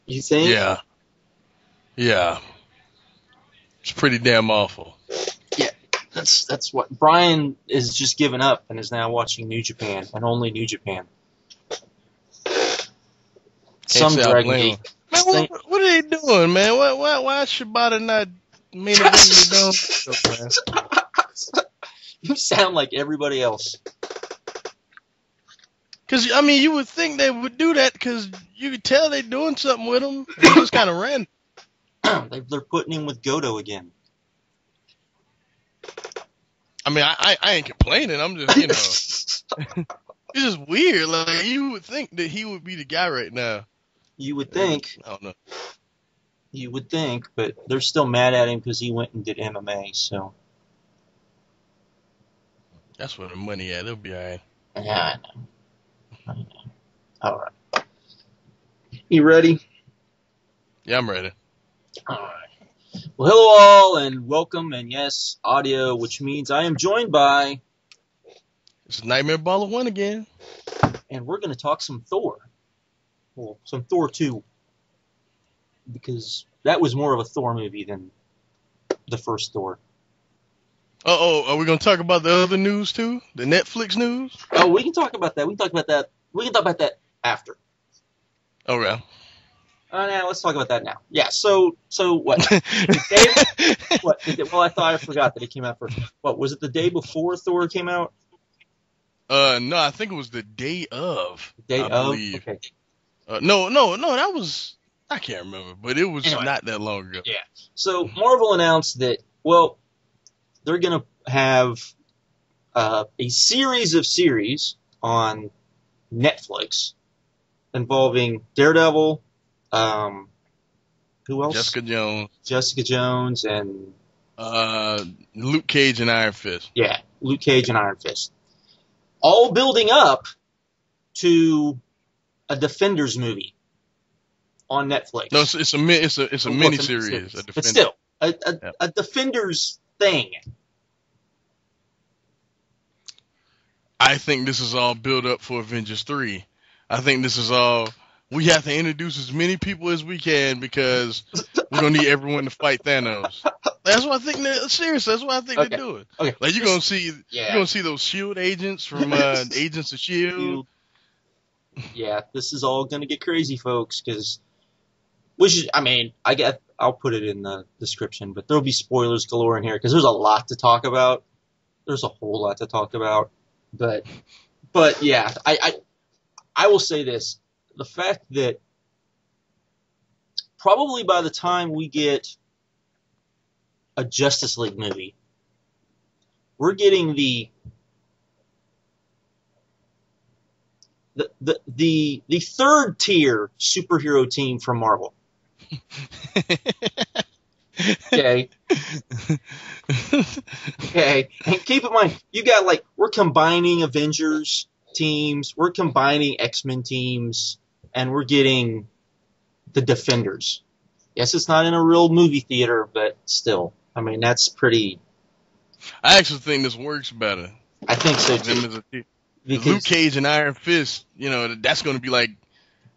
You think? Yeah. Yeah. It's pretty damn awful. Yeah. That's what Brian is just giving up and is now watching New Japan and only New Japan. Can't Some say I Dragon blame Gate. him. Man, what are they doing, man? Why is Shibata not main eventing the dome, man? You sound like everybody else. Because, I mean, you would think they would do that because you could tell they're doing something with him. It's just kind of random. They're putting him with Goto again. I mean, I ain't complaining. I'm just, it's just weird. Like, you would think that he would be the guy right now. You would think. I don't know. You would think, but they're still mad at him because he went and did MMA, so. That's where the money at. They'll be all right. Yeah, I know. All right. You ready? Yeah, I'm ready. All right. Well, hello all, and welcome, and yes, audio, which means I am joined by... It's Nightmareballa1 again. And we're going to talk some Thor. Well, some Thor 2. Because that was more of a Thor movie than the first Thor. Are we going to talk about the other news too? The Netflix news? Oh, we can talk about that. We can talk about that after. Oh, yeah. Now let's talk about that now. Yeah, so what? Well, I thought I forgot that it came out first. What, was it the day before Thor came out? No, I think it was the day of. The day I of? believe. Okay. No, that was, I can't remember, but it was anyway, not that long ago. Yeah. So Marvel announced that, well, they're going to have a series of series on Netflix involving Daredevil, who else? Jessica Jones and Luke Cage and Iron Fist. Yeah, Luke Cage and Iron Fist. All building up to a Defenders movie on Netflix. No, it's a miniseries. But still, a Defenders thing. I think this is all build up for Avengers 3. I think this is all. We have to introduce as many people as we can because we're gonna need everyone to fight Thanos. That's what I think. Seriously, that's what I think they're doing. Okay. Like you're gonna see those Shield agents from Agents of Shield. Yeah, this is all gonna get crazy, folks. I'll put it in the description, but there'll be spoilers galore in here because there's a lot to talk about. There's a whole lot to talk about, but yeah, I will say this. The fact that probably by the time we get a Justice League movie, we're getting the third tier superhero team from Marvel. Okay. Okay. And keep in mind, you got we're combining Avengers teams, we're combining X-Men teams, and we're getting the Defenders. Yes, it's not in a real movie theater, but still. I mean, that's pretty... I actually think this works better. I think so, too. Luke Cage and Iron Fist, that's going to be like...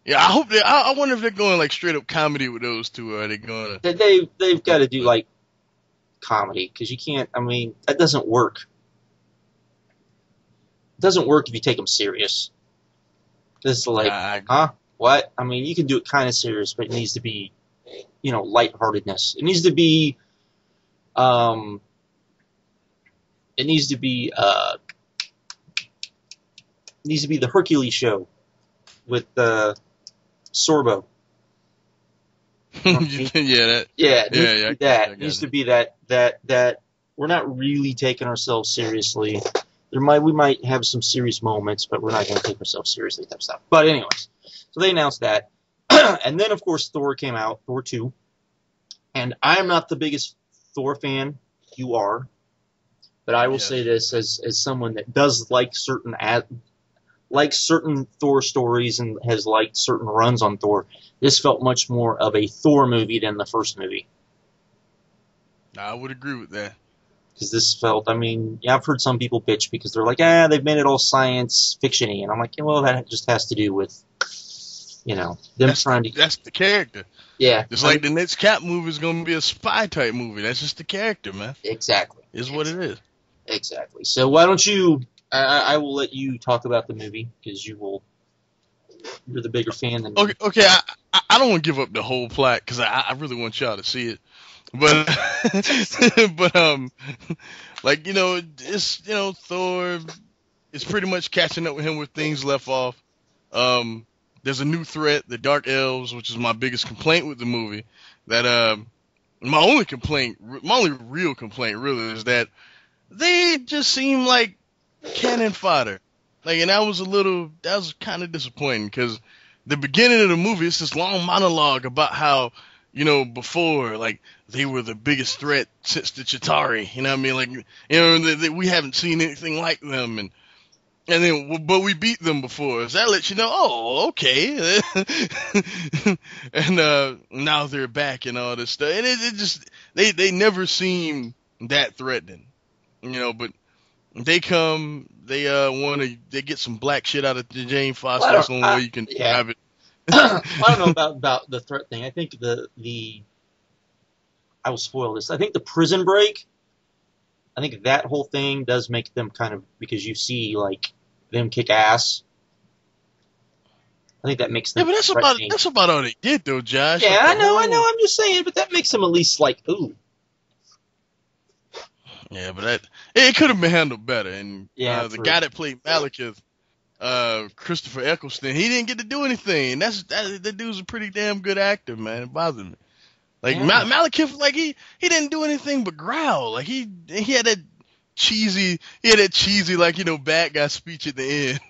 Yeah, I wonder if they're going straight up comedy with those two, or are they going to... They've got to do, comedy, because you can't... I mean, that doesn't work. It doesn't work if you take them serious. It's huh? What? I mean, you can do it kind of serious, but it needs to be, lightheartedness. It needs to be, the Hercules show with Sorbo. It needs to be that we're not really taking ourselves seriously. We might have some serious moments, but we're not going to take ourselves seriously type stuff. But anyways, so they announced that. And then, of course, Thor came out, Thor 2. And I am not the biggest Thor fan. You are. But I will say this as someone that does like certain Thor stories and has liked certain runs on Thor. This felt much more of a Thor movie than the first movie. I would agree with that. Because this felt, I've heard some people bitch because they're like, they've made it all science fiction-y. And I'm like, well, that just has to do with You know, them trying to. That's the character. Yeah. It's like the next Cap movie is going to be a spy type movie. That's just the character, man. Exactly. Is what it is. Exactly. So why don't you? I will let you talk about the movie because you're the bigger fan than me. Okay. I don't want to give up the whole plot because I really want y'all to see it. But like it's Thor is pretty much catching up with him where things left off. There's a new threat, the Dark Elves, which is my biggest complaint with the movie. That my only real complaint really is that they just seem like cannon fodder. Like, and that was kind of disappointing because the beginning of the movie, it's this long monologue about how, before, like, they were the biggest threat since the Chitauri, you know what I mean? Like, that we haven't seen anything like them, and then, but we beat them before, so that lets you know, oh, okay. And, now they're back and all this stuff, and it just, they never seem that threatening, but they come, they get some black shit out of Jane Foster. That's the only way you can describe it. I don't know about the threat thing. I think I will spoil this. I think the prison break, I think that whole thing does make them kind of, because you see like them kick ass. I think that makes them. Yeah, but that's about all they did though, Josh. Yeah, like I know. I'm just saying, but that makes them at least like, ooh. Yeah, but it could have been handled better. And the true. guy that played Malekith, Christopher Eccleston, he didn't get to do anything. That dude's a pretty damn good actor, man. It bothered me. Like Malekith, like he didn't do anything but growl. Like he had that cheesy, like bad guy speech at the end.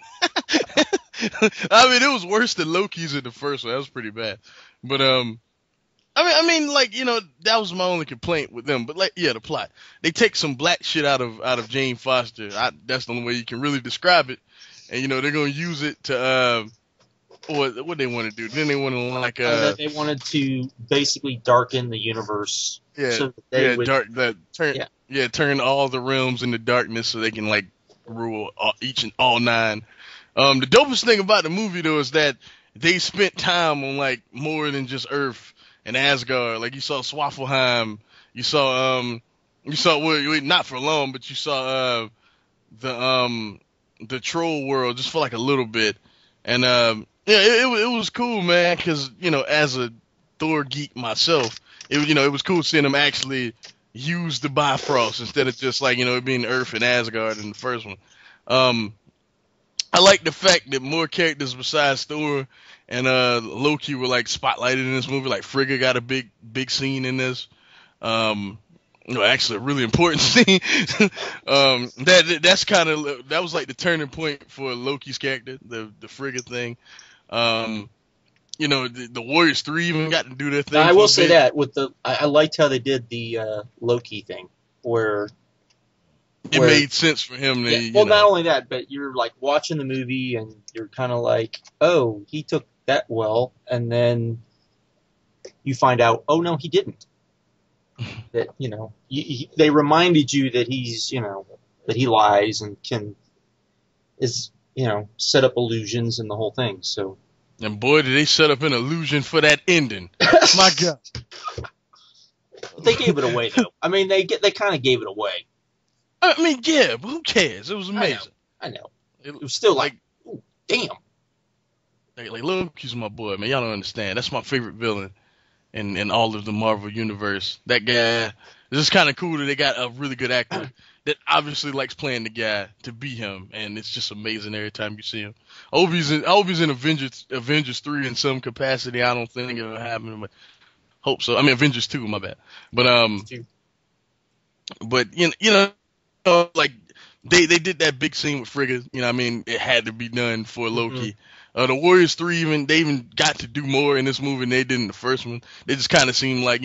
I mean, it was worse than Loki's in the first one. That was pretty bad. But I mean, like, that was my only complaint with them. But like, yeah, the plot. They take some black shit out of Jane Foster. That's the only way you can really describe it. And they're gonna use it to what they want to do. Then they want to they wanted to basically darken the universe. Yeah, so that turn all the realms into darkness so they can like rule all 9. The dopest thing about the movie though is that they spent time on like more than just Earth and Asgard. Like you saw Swaffleheim, you saw not for long, but you saw the troll world just for like a little bit. And it was cool, man, because as a Thor geek myself, it was cool seeing them actually use the Bifrost instead of just like it being Earth and Asgard in the first one. I like the fact that more characters besides Thor and Loki were like spotlighted in this movie. Like Frigga got a big scene in this. Actually a really important scene. That was like the turning point for Loki's character, the Frigga thing. The Warriors 3 even got to do their thing. I will say that I liked how they did the Loki thing where it made sense for him. Not only that, but you're like watching the movie and you're kind of like, oh, he took that well, and then you find out, oh no, he didn't. That they reminded you that he's that he lies and is set up illusions and the whole thing. So. And boy, did they set up an illusion for that ending! My God. They gave it away though. I mean, they kind of gave it away. I mean, yeah, but who cares? It was amazing. I know. It was still like, ooh, damn. Like Loki's my boy, man. Y'all don't understand. That's my favorite villain in all of the Marvel universe. That guy. It's just kind of cool that they got a really good actor that obviously likes playing the guy to be him, and it's just amazing every time you see him. I hope he's in Avengers 3 in some capacity. I don't think it'll happen, but hope so. I mean, Avengers 2, my bad. But like they did that big scene with Frigga. I mean, it had to be done for Loki. Mm-hmm. The Warriors 3 they even got to do more in this movie than they did in the first one. They just kind of seemed like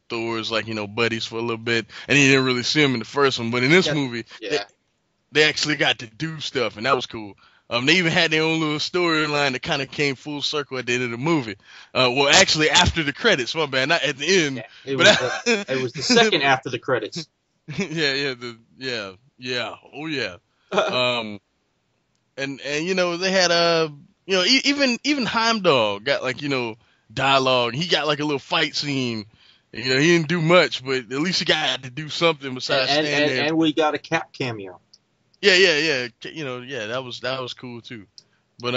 Thor's like buddies for a little bit, and you didn't really see him in the first one. But in this movie, they actually got to do stuff, and that was cool. They even had their own little storyline that kind of came full circle at the end of the movie. Well, actually, after the credits, my bad, not at the end. Yeah, it was the second after the credits. Yeah. Oh yeah. And they had You know, even Heimdall got like, dialogue. He got like a little fight scene. You know, he didn't do much, but at least he got to do something besides stand there. And we got a Cap cameo. Yeah. That was cool too. But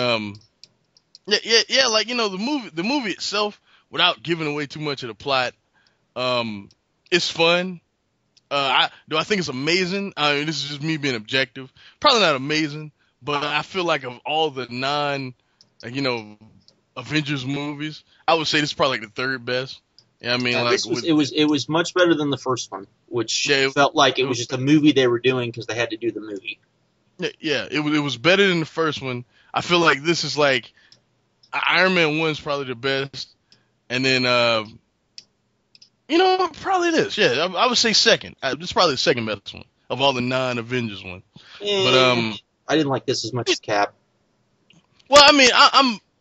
like, the movie itself, without giving away too much of the plot, it's fun. I think it's amazing? I mean, this is just me being objective. Probably not amazing, but I feel like of all the Avengers movies, I would say this is probably like the third best. Yeah, I mean, it was much better than the first one, which felt like it was just a movie they were doing because they had to do the movie. Yeah, it was better than the first one. I feel like this is like Iron Man 1 is probably the best, and then probably this. Yeah, I would say second. This is probably the second best one of all the non-Avengers ones. But I didn't like this as much as Cap. Well, I mean,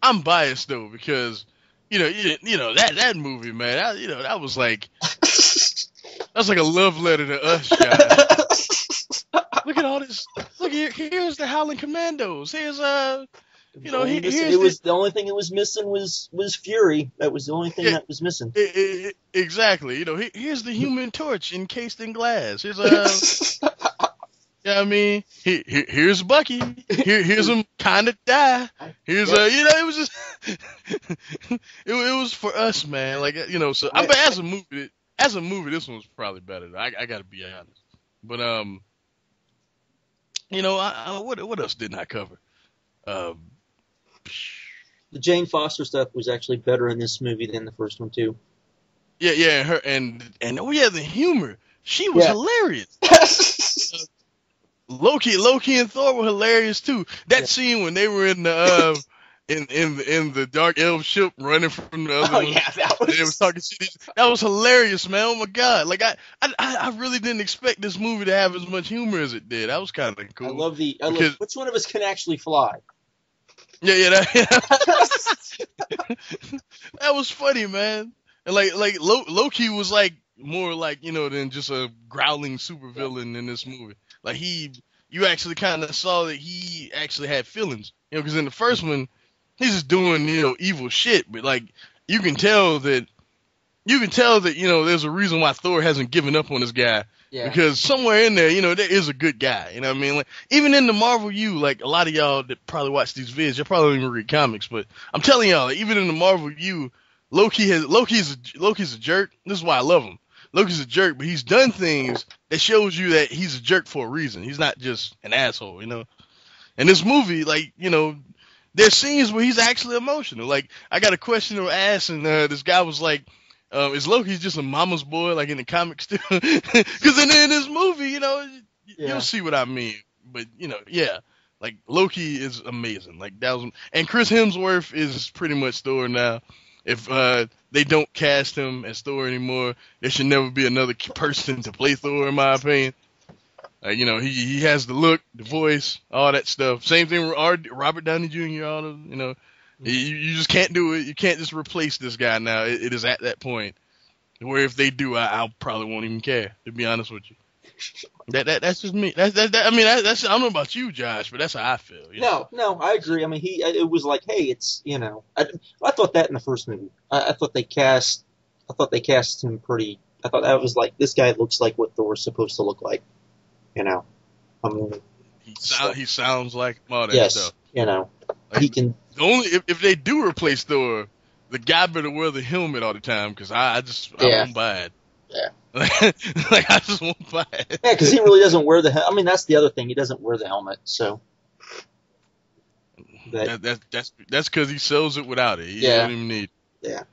I'm biased though because that movie, man. That was like that's like a love letter to us guys. Look at all this. Look here. Here's the Howling Commandos. Here's the only thing it was missing was Fury. That was the only thing that was missing. Exactly. Here's the Human Torch encased in glass. Here's I mean, here's Bucky. Here's him kind of die. Here's it was just it was for us, man. Like so. But as a movie, this one's probably better. I got to be honest. But what else didn't I cover? The Jane Foster stuff was actually better in this movie than the first one too. Yeah, her and the humor. She was hilarious. Loki and Thor were hilarious too. That scene when they were in the in the dark elf ship running from the other one. Yeah, that was... They was talking shit. That was hilarious, man. Oh my god! Like I really didn't expect this movie to have as much humor as it did. That was kind of cool. I love which one of us can actually fly? Yeah. That was funny, man. And like Loki was like more like than just a growling supervillain in this movie. Like you actually kind of saw that he actually had feelings, because in the first one, he's just doing, evil shit. But like, you can tell that, there's a reason why Thor hasn't given up on this guy. Yeah. Because somewhere in there, there is a good guy. You know what I mean? Like, even in the Marvel U, like a lot of y'all that probably watch these vids, y'all probably don't even read comics, but I'm telling y'all, like, even in the Marvel U, Loki's a jerk. This is why I love him. Loki's a jerk, but he's done things that shows you that he's a jerk for a reason. He's not just an asshole, In this movie, like, there's scenes where he's actually emotional. Like, I got a question to ask, and this guy was like, is Loki just a mama's boy, like in the comics too? Because in this movie, you'll see what I mean. But, like, Loki is amazing. Like, and Chris Hemsworth is pretty much Thor now. If they don't cast him as Thor anymore, there should never be another person to play Thor, in my opinion. He has the look, the voice, all that stuff. Same thing with Robert Downey Jr. All of, you just can't do it. You can't just replace this guy now. It is at that point where if they do, I probably won't even care, to be honest with you. That's just me. I don't know about you, Josh, but that's how I feel. No, I agree. I mean, it was like, hey, it's I thought that in the first movie. I thought they cast him pretty. I thought that was like, this guy looks like what Thor's supposed to look like. I mean, he sounds like all that stuff. Like, he can. Only if they do replace Thor, the guy better wear the helmet all the time, because I won't buy it. Yeah. Like, I just won't buy it. Yeah, because he really doesn't wear the helmet. I mean, that's the other thing. He doesn't wear the helmet, so. That's because he sells it without it. He don't even need it. Yeah.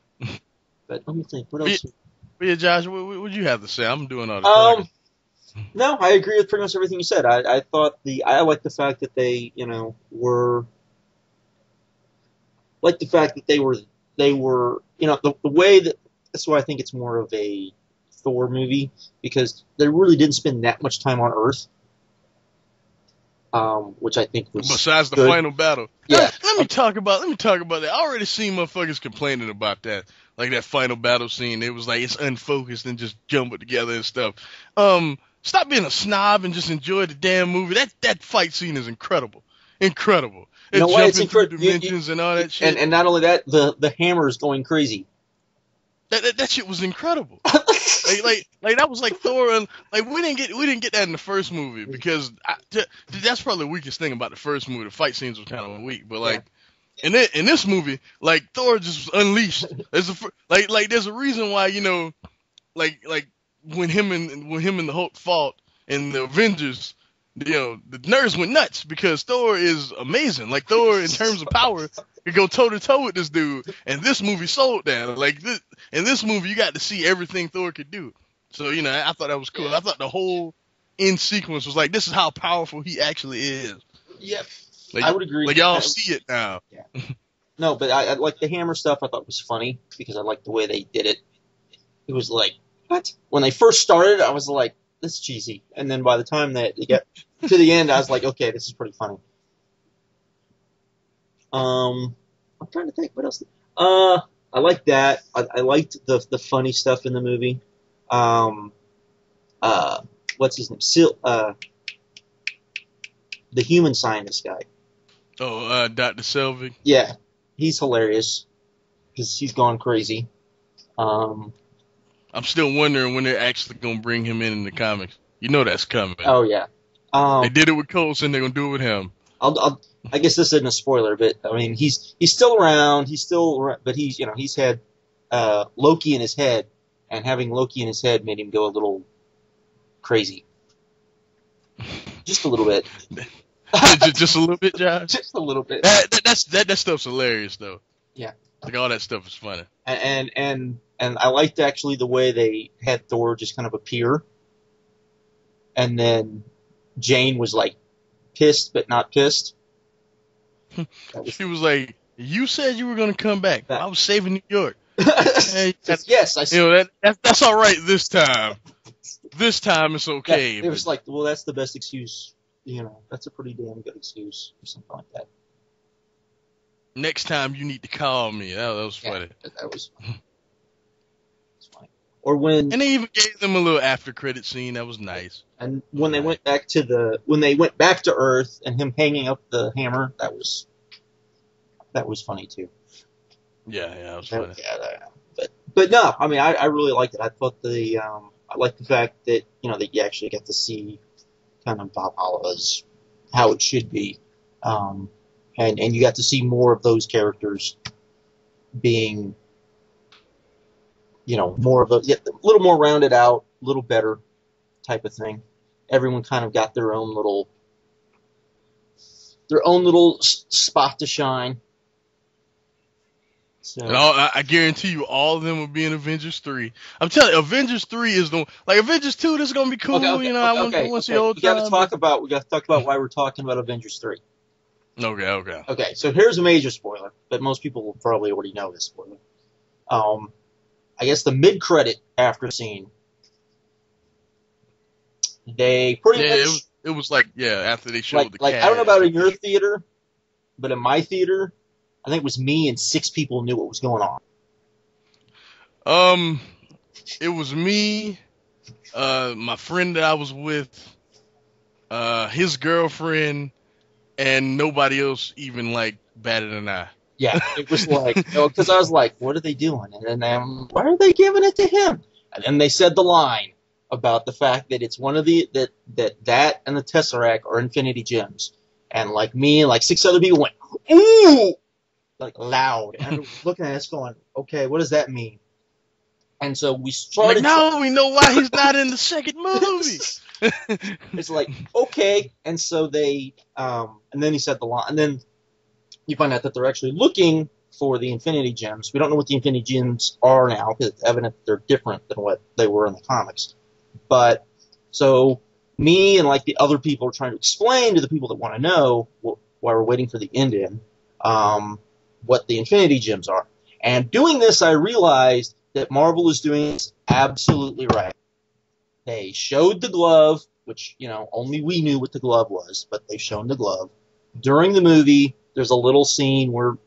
But let me think. What else? Yeah, Josh, what would you have to say? I'm doing all the talking. No, I agree with pretty much everything you said. I thought I like the fact that they, were. Like the fact that they were, the way that. That's why I think it's more of a Thor movie, because they really didn't spend that much time on Earth, which I think was besides good. The final battle. Yeah. Let me talk about that. I already seen motherfuckers complaining about that, like that final battle scene. It was like it's unfocused and just jumbled together and stuff. Stop being a snob and just enjoy the damn movie. That fight scene is incredible. You know why it's jumping through incredible? dimensions and all that shit. And not only that, the hammer is going crazy. That shit was incredible. like that was like Thor, and like we didn't get that in the first movie because that's probably the weakest thing about the first movie. The fight scenes were kind of weak, but like in this movie, like Thor just was unleashed. There's there's a reason why, you know, like when him and the Hulk fought in the Avengers, you know, the nerds went nuts because Thor is amazing. Like Thor in terms of power could go toe to toe with this dude, and this movie sold that. Like in this movie, you got to see everything Thor could do. So, you know, I thought that was cool. I thought the whole end sequence was like, this is how powerful he actually is. Yep. Like, I would agree. Like y'all see it now. Yeah. No, but I like the hammer stuff. I thought was funny because I liked the way they did it. It was like, what? When they first started, I was like, this is cheesy. And then by the time that they get to the end, I was like, okay, this is pretty funny. I'm trying to think what else. I liked that. I liked the funny stuff in the movie. What's his name? The human scientist guy. Oh, Dr. Selvig. Yeah, he's hilarious because he's gone crazy. I'm still wondering when they're actually gonna bring him in the comics. You know that's coming. Oh yeah. They did it with Coulson. They're gonna do it with him. I guess this isn't a spoiler, but I mean he's still around. But he's had Loki in his head, and having Loki in his head made him go a little crazy. Just a little bit. just a little bit, Josh. Just a little bit. That stuff's hilarious though. Yeah. Like all that stuff is funny. And I liked actually the way they had Thor just kind of appear, and then Jane was like pissed but not pissed. She was like, "You said you were going to come back. I was saving New York." Hey, yes, I. You know that's all right this time. This time it's okay. It was like, well, that's the best excuse. You know, that's a pretty damn good excuse or something like that. Next time you need to call me. That was funny. That was funny. Or when and they even gave them a little after credit scene that was nice. And when they went back to Earth and him hanging up the hammer, that was funny too. Yeah, that was funny. But no, I mean I really liked it. I thought I liked the fact that that you actually get to see kind of Valhalla's how it should be, and you got to see more of those characters being. More of a little more rounded out, a little better type of thing. Everyone kind of got their own little spot to shine. So. And I guarantee you, all of them will be in Avengers 3. I'm telling you, Avengers 3 is Avengers 2. This is gonna be cool. I want to see old. We got to talk about why we're talking about Avengers 3. Okay. Okay, so here's a major spoiler, but most people will probably already know this spoiler. I guess the mid-credit after scene, they pretty much... It was after they showed the cast. I don't know about in your theater, but in my theater, I think it was me and 6 people knew what was going on. It was me, my friend that I was with, his girlfriend, and nobody else even, batted an eye. Yeah, it was because I was like, what are they doing? And then why are they giving it to him? And then they said the line about the fact that it's one of that and the Tesseract are Infinity Gems. And me and 6 other people went, ooh! Loud. And I was looking at us going, okay, what does that mean? And so we started... Now we know why he's not in the second movie! It's okay. And so they... and then he said the line. And then... you find out that they're actually looking for the Infinity Gems. We don't know what the Infinity Gems are now because it's evident that they're different than what they were in the comics. But so me and the other people are trying to explain to the people that want to know while we're waiting for the end what the Infinity Gems are. And doing this, I realized that Marvel is doing this absolutely right. They showed the glove, which only we knew what the glove was, but they've shown the glove during the movie. There's a little scene where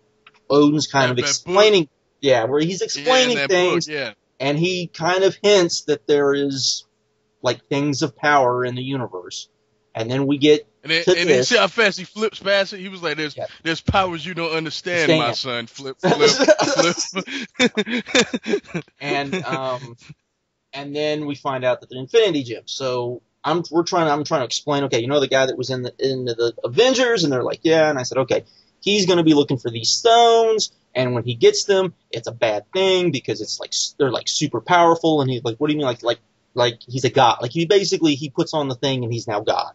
Odin's kind of explaining, where he's explaining things, and he kind of hints that there is things of power in the universe, and then we get to and then this. see how fast he flips past it. He was like, Yeah. "There's powers you don't understand, my son." Flip, flip, flip. And then we find out that they're Infinity Gems. So I'm trying to explain. Okay, you know the guy that was in the Avengers, and they're like, yeah. And I said, okay, he's going to be looking for these stones, and when he gets them, it's a bad thing because it's like they're like super powerful. And he's like, what do you mean, like he's a god? Like he puts on the thing, and he's now God.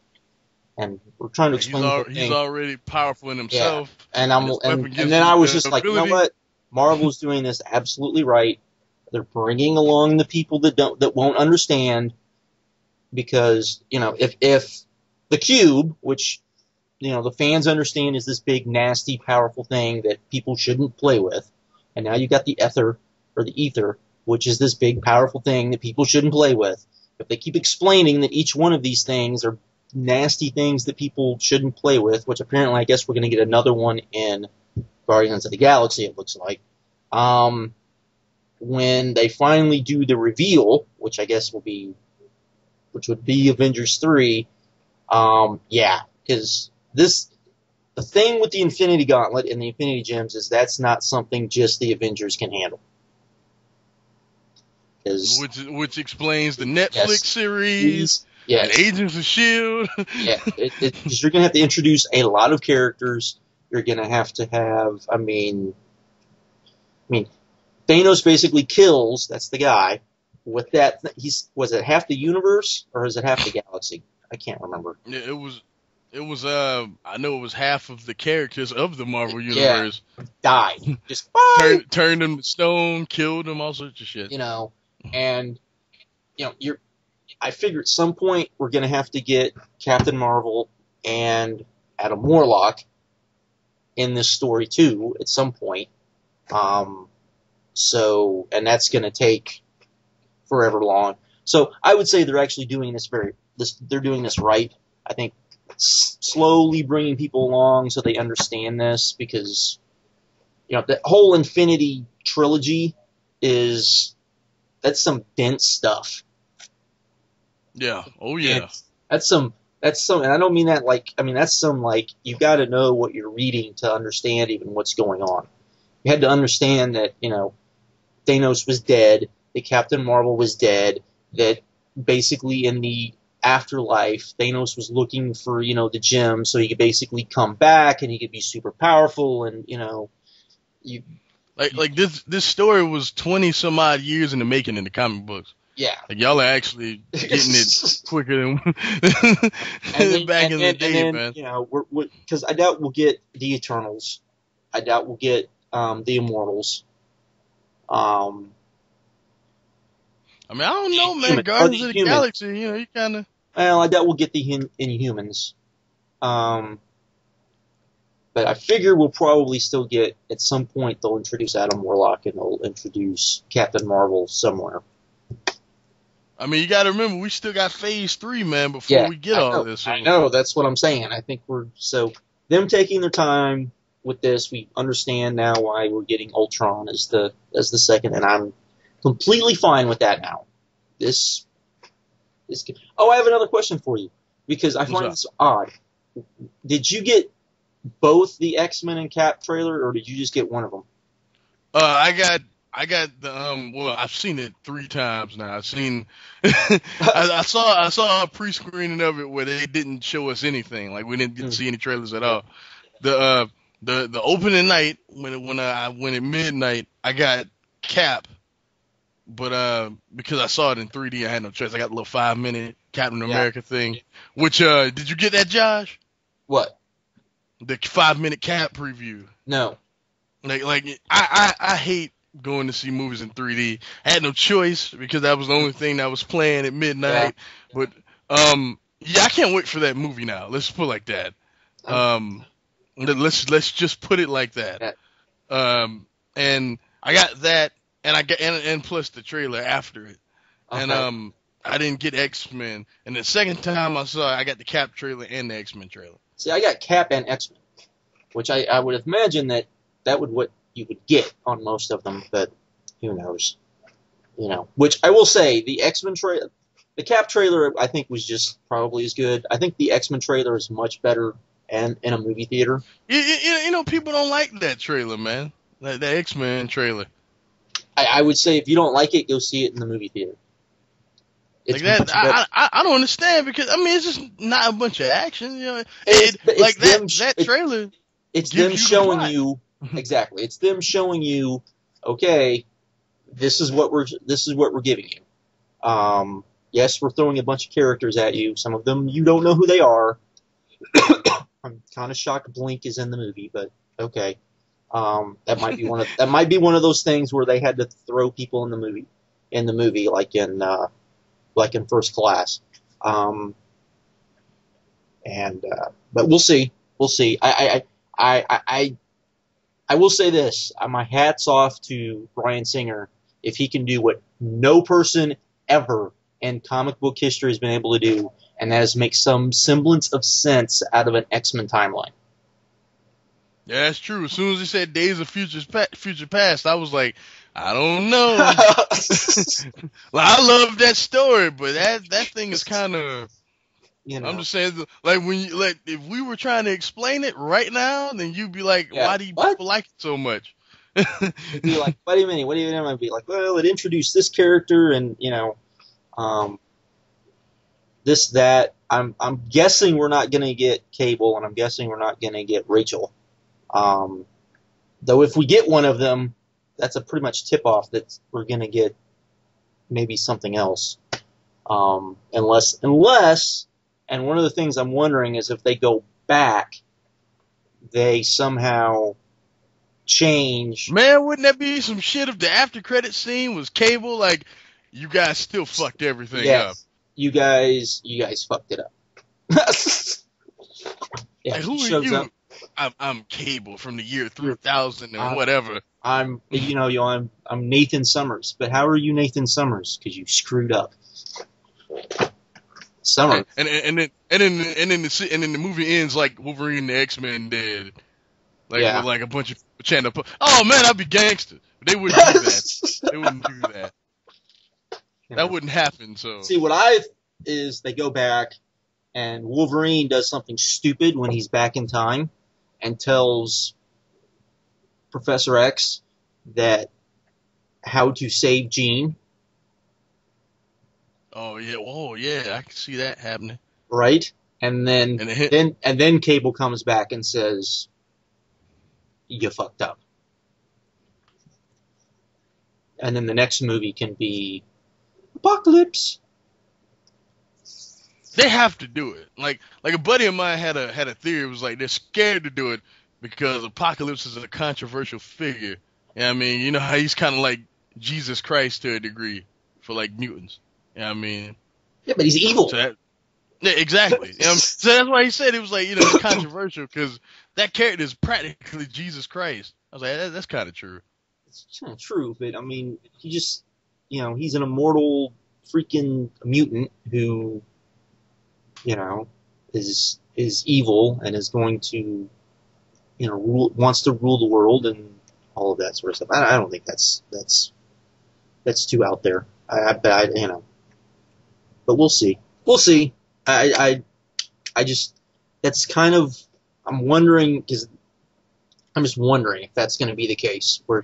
And we're trying to explain he's already powerful in himself. Yeah. And then I was just like, you know what? Marvel's doing this absolutely right. They're bringing along the people that won't understand, because if the cube, which the fans understand is this big, nasty, powerful thing that people shouldn't play with, and now you got the ether, which is this big, powerful thing that people shouldn't play with. If they keep explaining that each one of these things are nasty things that people shouldn't play with, which apparently I guess we're going to get another one in Guardians of the Galaxy, it looks like. When they finally do the reveal, which I guess would be Avengers 3, because the thing with the Infinity Gauntlet and the Infinity Gems is that's not something just the Avengers can handle. Which explains the Netflix series. Yes. And Agents of S.H.I.E.L.D. Yeah, because you're going to have to introduce a lot of characters. You're going to have, I mean, Thanos basically kills, that's the guy, with that, was it half the universe, or is it half the galaxy? I can't remember. Yeah, it was, I know it was half of the characters of the Marvel Universe. Yeah, died. Just, turned them to stone, killed them, all sorts of shit. And, I figure at some point we're going to have to get Captain Marvel and Adam Warlock in this story too at some point. And that's going to take forever long. So I would say they're actually doing they're doing this right. I think slowly bringing people along so they understand this, because the whole Infinity trilogy that's some dense stuff. Yeah. Oh yeah. That's some, and I don't mean that that's some you got to know what you're reading to understand even what's going on. You had to understand that, Thanos was dead, that Captain Marvel was dead, that basically in the afterlife, Thanos was looking for, the gem so he could basically come back and he could be super powerful, and, this story was 20 some odd years in the making in the comic books. Yeah. Y'all are actually getting it quicker than back in the day, man. Because I doubt we'll get the Eternals. I doubt we'll get the Immortals. I don't know, man. Guardians of the Galaxy, you kind of... Well, I doubt we'll get the Inhumans. But I figure we'll probably still get, at some point, they'll introduce Adam Warlock and they'll introduce Captain Marvel somewhere. I mean, you got to remember, we still got Phase 3, man, before we get all this. I know, that's what I'm saying. I think them taking their time with this, we understand now why we're getting Ultron as the second, and I'm completely fine with that now. I have another question for you, because I find this odd. Did you get both the X-Men and Cap trailer, or did you just get one of them? I got the well, I've seen it 3 times now. I've seen I saw a pre-screening of it where they didn't show us anything. Like, we didn't get to see any trailers at all. The opening night when I went at midnight, I got Cap, but because I saw it in 3D, I had no choice. I got the little 5-minute Captain America thing. Which did you get that, Josh? What? The 5-minute Cap preview. No. I hate going to see movies in 3D. I had no choice because that was the only thing that was playing at midnight. Yeah. But I can't wait for that movie now. Let's put it like that. Let's just put it like that. And I got that, and and plus the trailer after it. Okay. And I didn't get X-Men. And the second time I saw it, I got the Cap trailer and the X-Men trailer. See, I got Cap and X-Men, which I would imagine that would what you would get on most of them, but who knows? Which I will say, the X-Men trailer, The Cap trailer, I think, was just probably as good. I think the X-Men trailer is much better and in a movie theater. You know, people don't like that trailer, man. That X-Men trailer. I would say if you don't like it, go see it in the movie theater. It's Like that, much better. I don't understand because I mean it's just not a bunch of action, you know. That trailer. It's them showing you exactly. It's them showing you, okay, this is what we're giving you. Yes, we're throwing a bunch of characters at you. Some of them you don't know who they are. I'm kind of shocked Blink is in the movie, but okay. That might be one of those things where they had to throw people in the movie, like in First Class. But we'll see. I will say this. My hat's off to Bryan Singer if he can do what no person ever in comic book history has been able to do, and that is make some semblance of sense out of an X-Men timeline. Yeah, that's true. As soon as he said Days of Future Past, I was like, I don't know. Well, I love that story, but that thing is kind of. You know. I'm just saying, like if we were trying to explain it right now, then you'd be like, why do people like it so much? You'd be like, what do you mean? What do you mean? I'd be like, well, it introduced this character, and this, that. I'm guessing we're not gonna get Cable, and I'm guessing we're not gonna get Rachel. Though if we get one of them, that's a pretty much tip-off that we're going to get maybe something else. Unless, and one of the things I'm wondering is if they go back, they somehow change. Man, wouldn't that be some shit if the after-credit scene was Cable? Like, you guys still fucked everything up. You guys fucked it up. Yeah, like, who are you? I'm Cable from the year 3000 and whatever. I'm Nathan Summers, but how are you Nathan Summers? Because you screwed up. Summers. And then the movie ends like Wolverine and the X-Men did, with like a bunch of chanting, "Oh man, I'd be gangster." But they wouldn't do that. They wouldn't do that. That wouldn't happen. So see, they go back, and Wolverine does something stupid when he's back in time. And tells Professor X how to save Jean. Oh yeah, I can see that happening. Right, and then Cable comes back and says, "You fucked up." And then the next movie can be Apocalypse. They have to do it. Like a buddy of mine had a theory. It was like they're scared to do it because Apocalypse is a controversial figure. I mean, you know how he's kind of like Jesus Christ to a degree for like mutants. I mean, yeah, but he's evil. Yeah, exactly. So that's why he said it was like it's controversial because that character is practically Jesus Christ. I was like, that's kind of true. It's kind of true, but I mean, he just he's an immortal freaking mutant who. Is evil and is going to, wants to rule the world and all of that sort of stuff. I don't think that's too out there. But we'll see. We'll see. I just that's kind of I'm just wondering if that's going to be the case where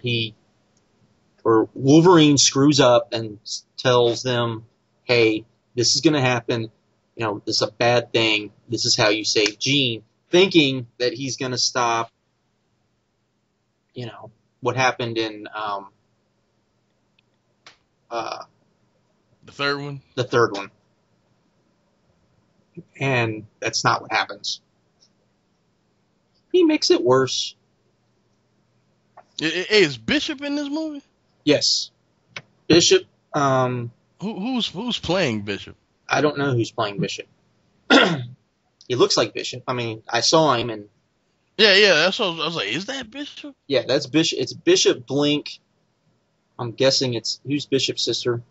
Wolverine screws up and tells them, hey, this is going to happen. This is a bad thing. This is how you save Jean, thinking that he's going to stop, what happened in the third one? The third one. And that's not what happens. He makes it worse. Hey, is Bishop in this movie? Yes. Bishop, Who's playing Bishop? I don't know who's playing Bishop. He looks like Bishop. I mean, I saw him and... Yeah, that's what I was like, is that Bishop? Yeah, that's Bishop. It's Bishop Blink. I'm guessing who's Bishop's sister?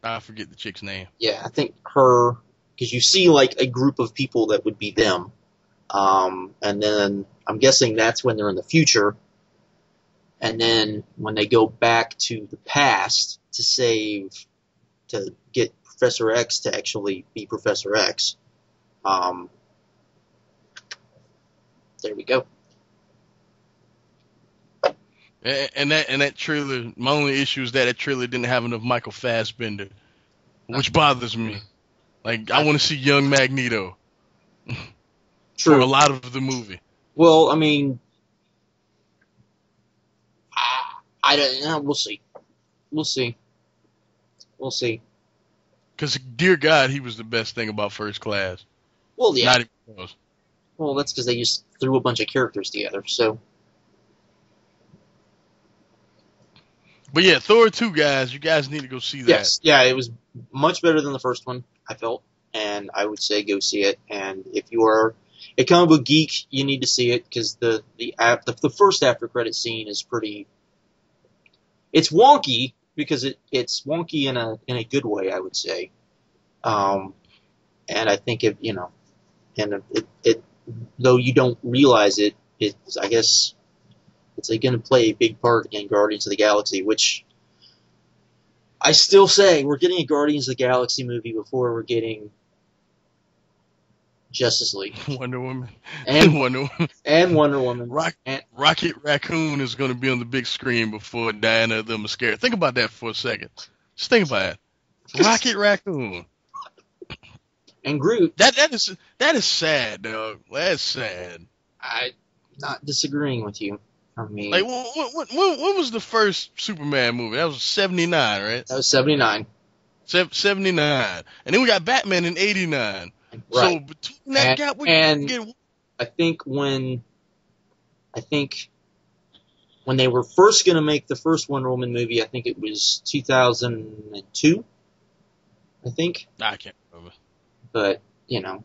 I forget the chick's name. Yeah, I think her, because you see like a group of people that would be them. And then I'm guessing that's when they're in the future. And then when they go back to the past to get Professor X to actually be Professor X. There we go. And that trailer, my only issue is that trailer didn't have enough Michael Fassbender, which bothers me. Like, I want to see young Magneto for a lot of the movie. Well, I mean, I don't know. We'll see. We'll see. We'll see. Because, dear God, he was the best thing about First Class. Well, yeah. Not even close. Well, that's because they just threw a bunch of characters together, so. But yeah, Thor 2, guys, you guys need to go see that. Yes, yeah, it was much better than the first one, I felt, and I would say go see it. And if you are a comic book geek, you need to see it, because the first after credit scene is pretty. It's wonky because it's wonky in a good way, I would say. And I think it though you don't realize it, I guess it's going to play a big part in Guardians of the Galaxy, which I still say we're getting a Guardians of the Galaxy movie before we're getting Justice League. Wonder Woman. And Wonder Woman. And Wonder Woman. Rocket Raccoon is going to be on the big screen before Diana of them is scared. Think about that for a second. Just think about it. Rocket Raccoon. And Groot. That is sad, dog. That's sad. I'm not disagreeing with you. I mean, like, when was the first Superman movie? That was 79, right? That was 79. 79. And then we got Batman in 89. Right. So between that gap, we get. I think when they were first going to make the first Wonder Woman movie, I think it was 2002. I think. I can't remember. But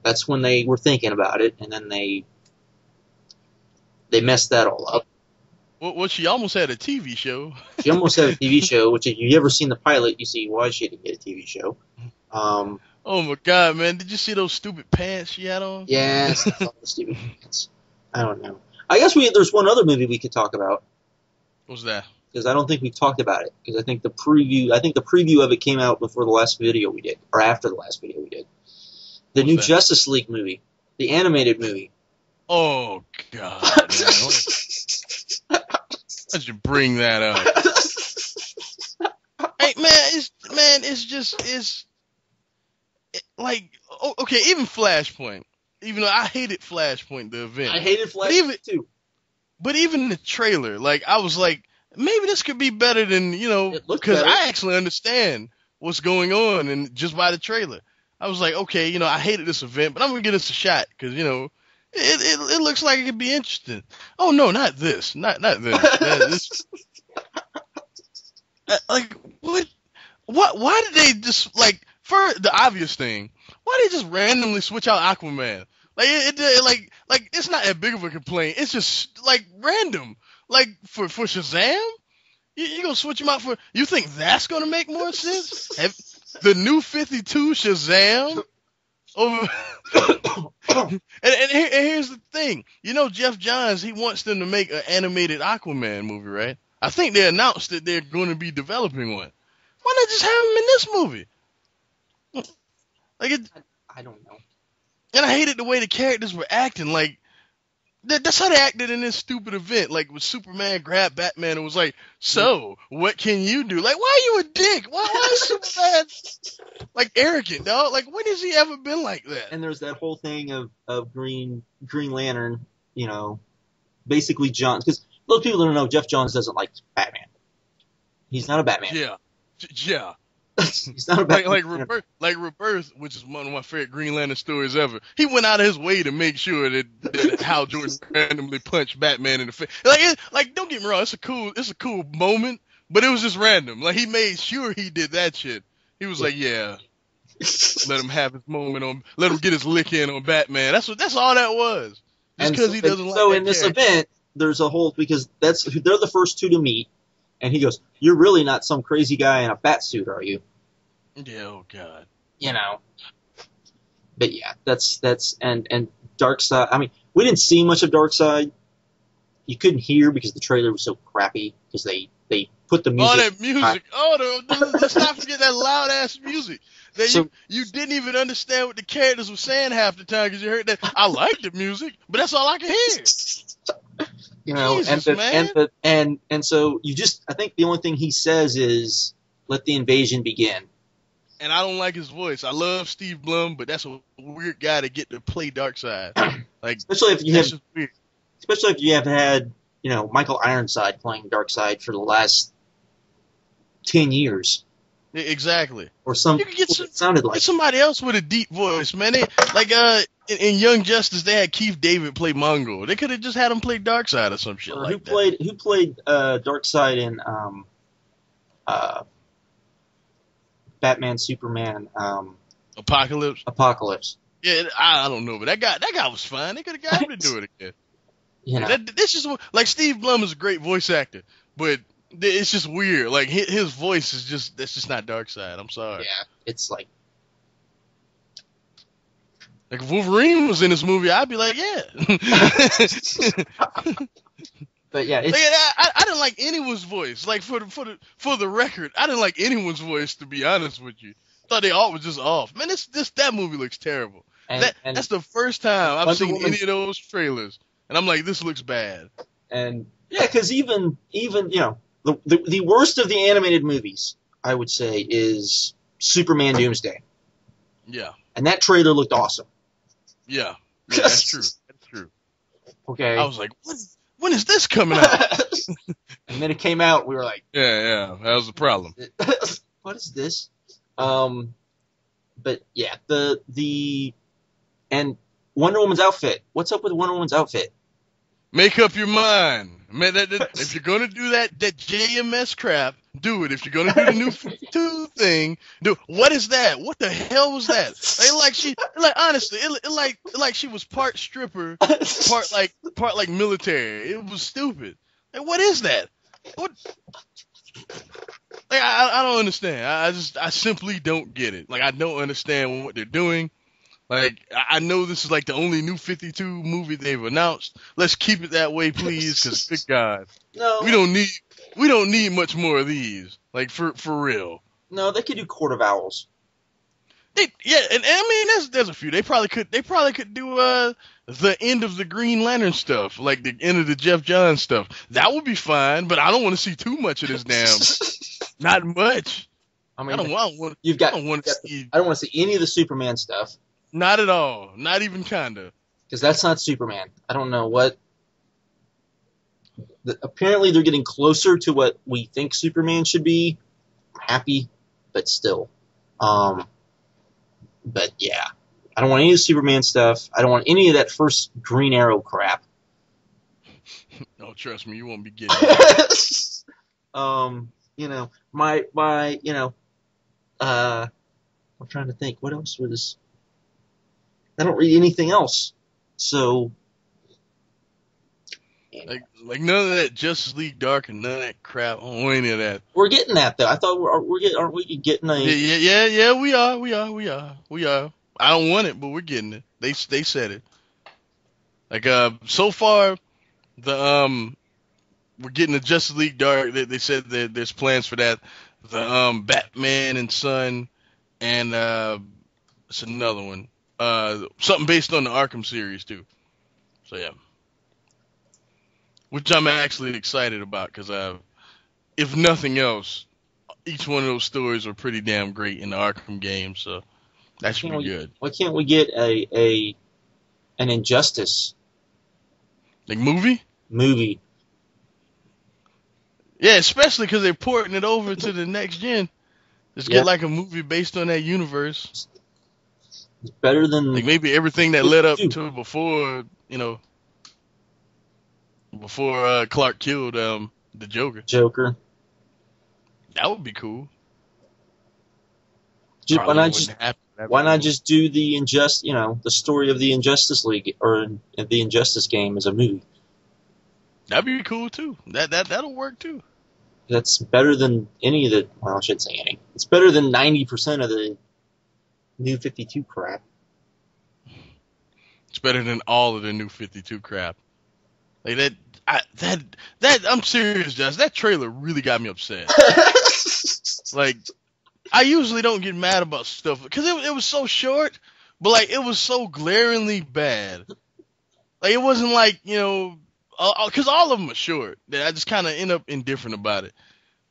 that's when they were thinking about it, and then they messed that all up. Well, she almost had a TV show. She almost had a TV show, which if you've ever seen the pilot, you see why she didn't get a TV show. Oh my God, man! Did you see those stupid pants she had on? Yes, all the stupid pants. I don't know. I guess there's one other movie we could talk about. What's that? Because I don't think we've talked about it. Because I think the preview of it came out before the last video we did, or after the last video we did. The new Justice League movie, the animated movie. Oh God! Why'd you bring that up? Hey man, it's like, okay, even Flashpoint. Even though I hated Flashpoint, the event. I hated Flashpoint too. But even the trailer, like, I was like, maybe this could be better than, because I actually understand what's going on, and just by the trailer. I was like, okay, I hated this event, but I'm going to give this a shot, because, it looks like it could be interesting. Oh, no, not this. Not this. Like, what? Why did they just, like, for the obvious thing, why did they just randomly switch out Aquaman? Like, it's not that big of a complaint. It's just, like, random. Like, for Shazam? You gonna switch him out for... You think that's gonna make more sense? The new 52 Shazam? Over... and here's the thing. Jeff Johns, he wants them to make an animated Aquaman movie, right? I think they announced that they're going to be developing one. Why not just have him in this movie? Like, I don't know. And I hated the way the characters were acting. Like, that's how they acted in this stupid event. Like, when Superman grabbed Batman and was like, so, what can you do? Like, why are you a dick? Why is Superman, like, arrogant, dog? Like, when has he ever been like that? And there's that whole thing of Green Lantern, basically John. Because most people don't know Jeff Johns doesn't like Batman. He's not a Batman. Yeah. He's not a Batman. Like Rebirth, which is one of my favorite Green Lantern stories ever. He went out of his way to make sure that Hal Jordan randomly punched Batman in the face. Like, don't get me wrong, it's a cool moment, but it was just random. Like, he made sure he did that shit. He was like, yeah, let him have his moment let him get his lick in on Batman. That's all that was. Just because he doesn't like. So that in this character. event, there's a whole because they're the first two to meet. And he goes, "You're really not some crazy guy in a bat suit, are you?" Yeah, oh God. But yeah, that's and Darkseid. I mean, we didn't see much of Darkseid. You couldn't hear because the trailer was so crappy because they put the music. Oh, that music! Let's not forget that loud ass music. That So you didn't even understand what the characters were saying half the time because you heard that. I like the music, but that's all I can hear. Jesus, man. and so you just, I think the only thing he says is, "Let the invasion begin." And I don't like his voice. I love Steve Blum, but that's a weird guy to get to play Darkseid. Like, especially if you that's have, just weird. especially if you have had, Michael Ironside playing Darkseid for the last 10 years. Exactly. Or some, you could get it sounded like. Get somebody else with a deep voice, man. In Young Justice, they had Keith David play Mongo. They could have just had him play Darkseid or some shit like that. Who played Darkseid in Batman, Superman, Apocalypse. Yeah, I don't know, but that guy was fine. They could have got him to do it again. This just like Steve Blum is a great voice actor, but it's just weird. Like his voice is that's just not Darkseid. I'm sorry. Yeah, it's like if Wolverine was in this movie, I'd be like, yeah. But yeah, I didn't like anyone's voice. Like for the record, I didn't like anyone's voice, to be honest with you. Thought they all was just off. Man, that movie looks terrible. That's the first time I've seen any of those trailers, and I'm like, this looks bad. And yeah, because even the worst of the animated movies, I would say, is Superman Doomsday. Yeah. And that trailer looked awesome. Yeah, that's true. That's true. Okay. I was like, when is this coming out? And then it came out. We were like, yeah, that was the problem. What is this? But yeah, and Wonder Woman's outfit. What's up with Wonder Woman's outfit? Make up your mind. Man, if you're gonna do that JMS crap, do it. If you're gonna do the new 52 thing, do. What is that? What the hell was that? Honestly, it like she was part stripper, part like military. It was stupid. Like, what is that? What? Like, I don't understand. I simply don't get it. Like, I don't understand what they're doing. Like, I know this is like the only new 52 movie they've announced. Let's keep it that way, please, because good God, no, we don't need much more of these. Like, for real. No, they could do Court of Owls. And I mean, there's a few. They probably could do the end of the Green Lantern stuff, like the end of the Jeff Johns stuff. That would be fine, but I don't want to see too much of this damn. Not much. I mean, I don't want to see any of the Superman stuff. Not at all. Not even kinda. Because that's not Superman. I don't know what. Apparently, they're getting closer to what we think Superman should be. Happy, but still. But yeah, I don't want any of the Superman stuff. I don't want any of that first Green Arrow crap. No, trust me, you won't be getting it. I'm trying to think. What else was? I don't read anything else. So. Like none of that Justice League Dark and none of that crap. I don't want any of that. We're getting that though. I thought aren't we getting a? Yeah. We are. I don't want it, but we're getting it. They said it. Like so far, we're getting the Justice League Dark. They said that there's plans for that. The Batman and Son, and it's another one. Something based on the Arkham series too. So yeah. Which I'm actually excited about because, if nothing else, each one of those stories are pretty damn great in the Arkham game, so that should be good. Why can't we get an Injustice? Like movie? Movie. Yeah, especially because they're porting it over to the next gen. Just get like a movie based on that universe. It's better than... Like maybe everything that led up to before, before Clark killed the Joker. That would be cool. Why not just do the the story of the Injustice League or the Injustice game as a movie? That'd be cool too. That'll work too. That's better than any of the. Well, I shouldn't say any. It's better than 90% of the New 52 crap. It's better than all of the New 52 crap. Like that. I'm serious, Josh. That trailer really got me upset. Like, I usually don't get mad about stuff because it was so short, but like it was so glaringly bad. Like it wasn't like because all of them are short that I just kind of end up indifferent about it.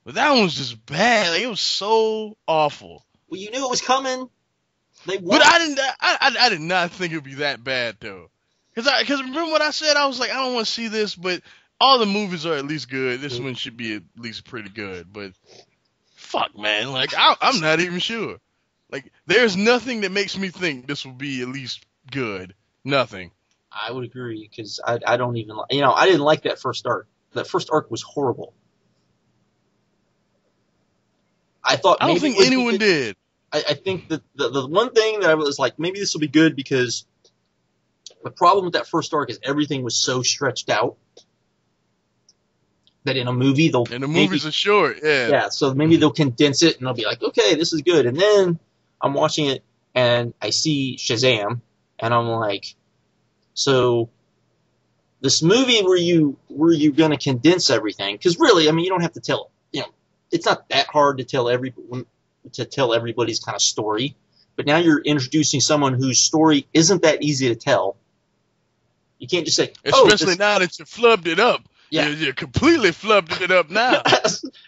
But that one was just bad. Like, it was so awful. Well, you knew it was coming. They But won. I did not think it'd be that bad though. Because remember what I said? I was like, I don't want to see this, but all the movies are at least good. This one should be at least pretty good. But fuck, man, like I'm not even sure. Like, there's nothing that makes me think this will be at least good. Nothing. I would agree because I don't even I didn't like that first arc. That first arc was horrible. I thought I don't maybe think anyone did. I think that the one thing that I was like, maybe this will be good because the problem with that first arc is everything was so stretched out that in a movie movies are short, yeah. Yeah, so maybe they'll condense it and they'll be like, okay, this is good. And then I'm watching it and I see Shazam and I'm like, so this movie where you're going to condense everything, because really, I mean, you don't have to tell, it's not that hard to tell everybody's kind of story, but now you're introducing someone whose story isn't that easy to tell. You can't just say, especially now that you flubbed it up. Yeah, you completely flubbed it up now.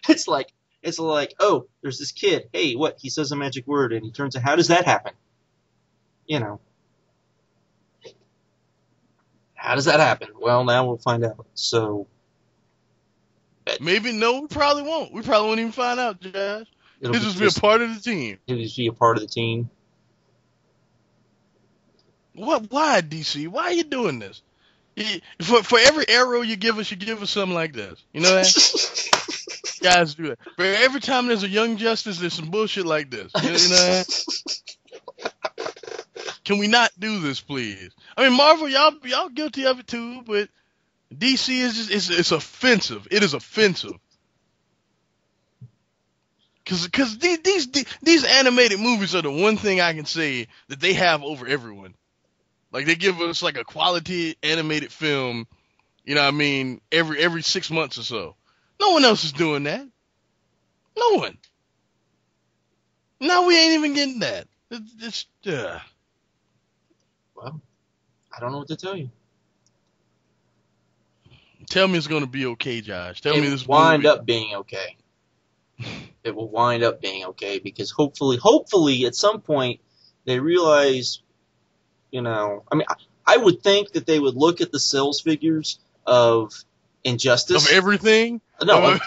It's like, oh, there's this kid. Hey, what? He says a magic word, and he turns out, how does that happen? How does that happen? Well, now we'll find out. So, maybe no, we probably won't. We probably won't even find out, Josh. He'll just be a part of the team. He'll just be a part of the team. What? Why, DC? Why are you doing this? For every arrow you give us something like this. You know that? Guys do that. But every time there's a Young Justice, there's some bullshit like this. You know that? Can we not do this, please? I mean, Marvel, y'all guilty of it too, but DC is just it's offensive. It is offensive. Cause these animated movies are the one thing I can say that they have over everyone. Like, they give us like a quality animated film, you know what I mean, every 6 months or so. No one else is doing that. No one. No, we ain't even getting that. It's Well, I don't know what to tell you. Tell me it's gonna be okay, Josh. Tell me this will wind up being okay. It will wind up being okay because hopefully at some point they realize, I mean, I would think that they would look at the sales figures of Injustice. Of everything? No,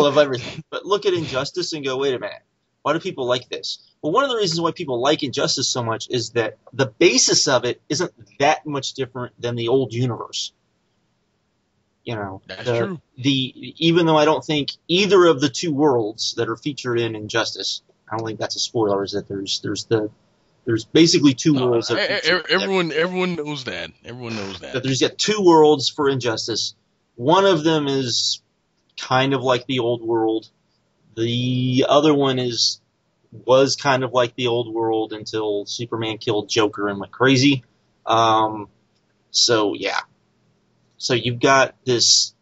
of everything. But look at Injustice and go, wait a minute. Why do people like this? Well, one of the reasons why people like Injustice so much is that the basis of it isn't that much different than the old universe. That's true. Even though I don't think either of the two worlds that are featured in Injustice, I don't think that's a spoiler, is that there's basically two worlds. Everyone knows that. Everyone knows that. That there's got two worlds for Injustice. One of them is kind of like the old world. The other one was kind of like the old world until Superman killed Joker and went crazy. So yeah. So you've got that.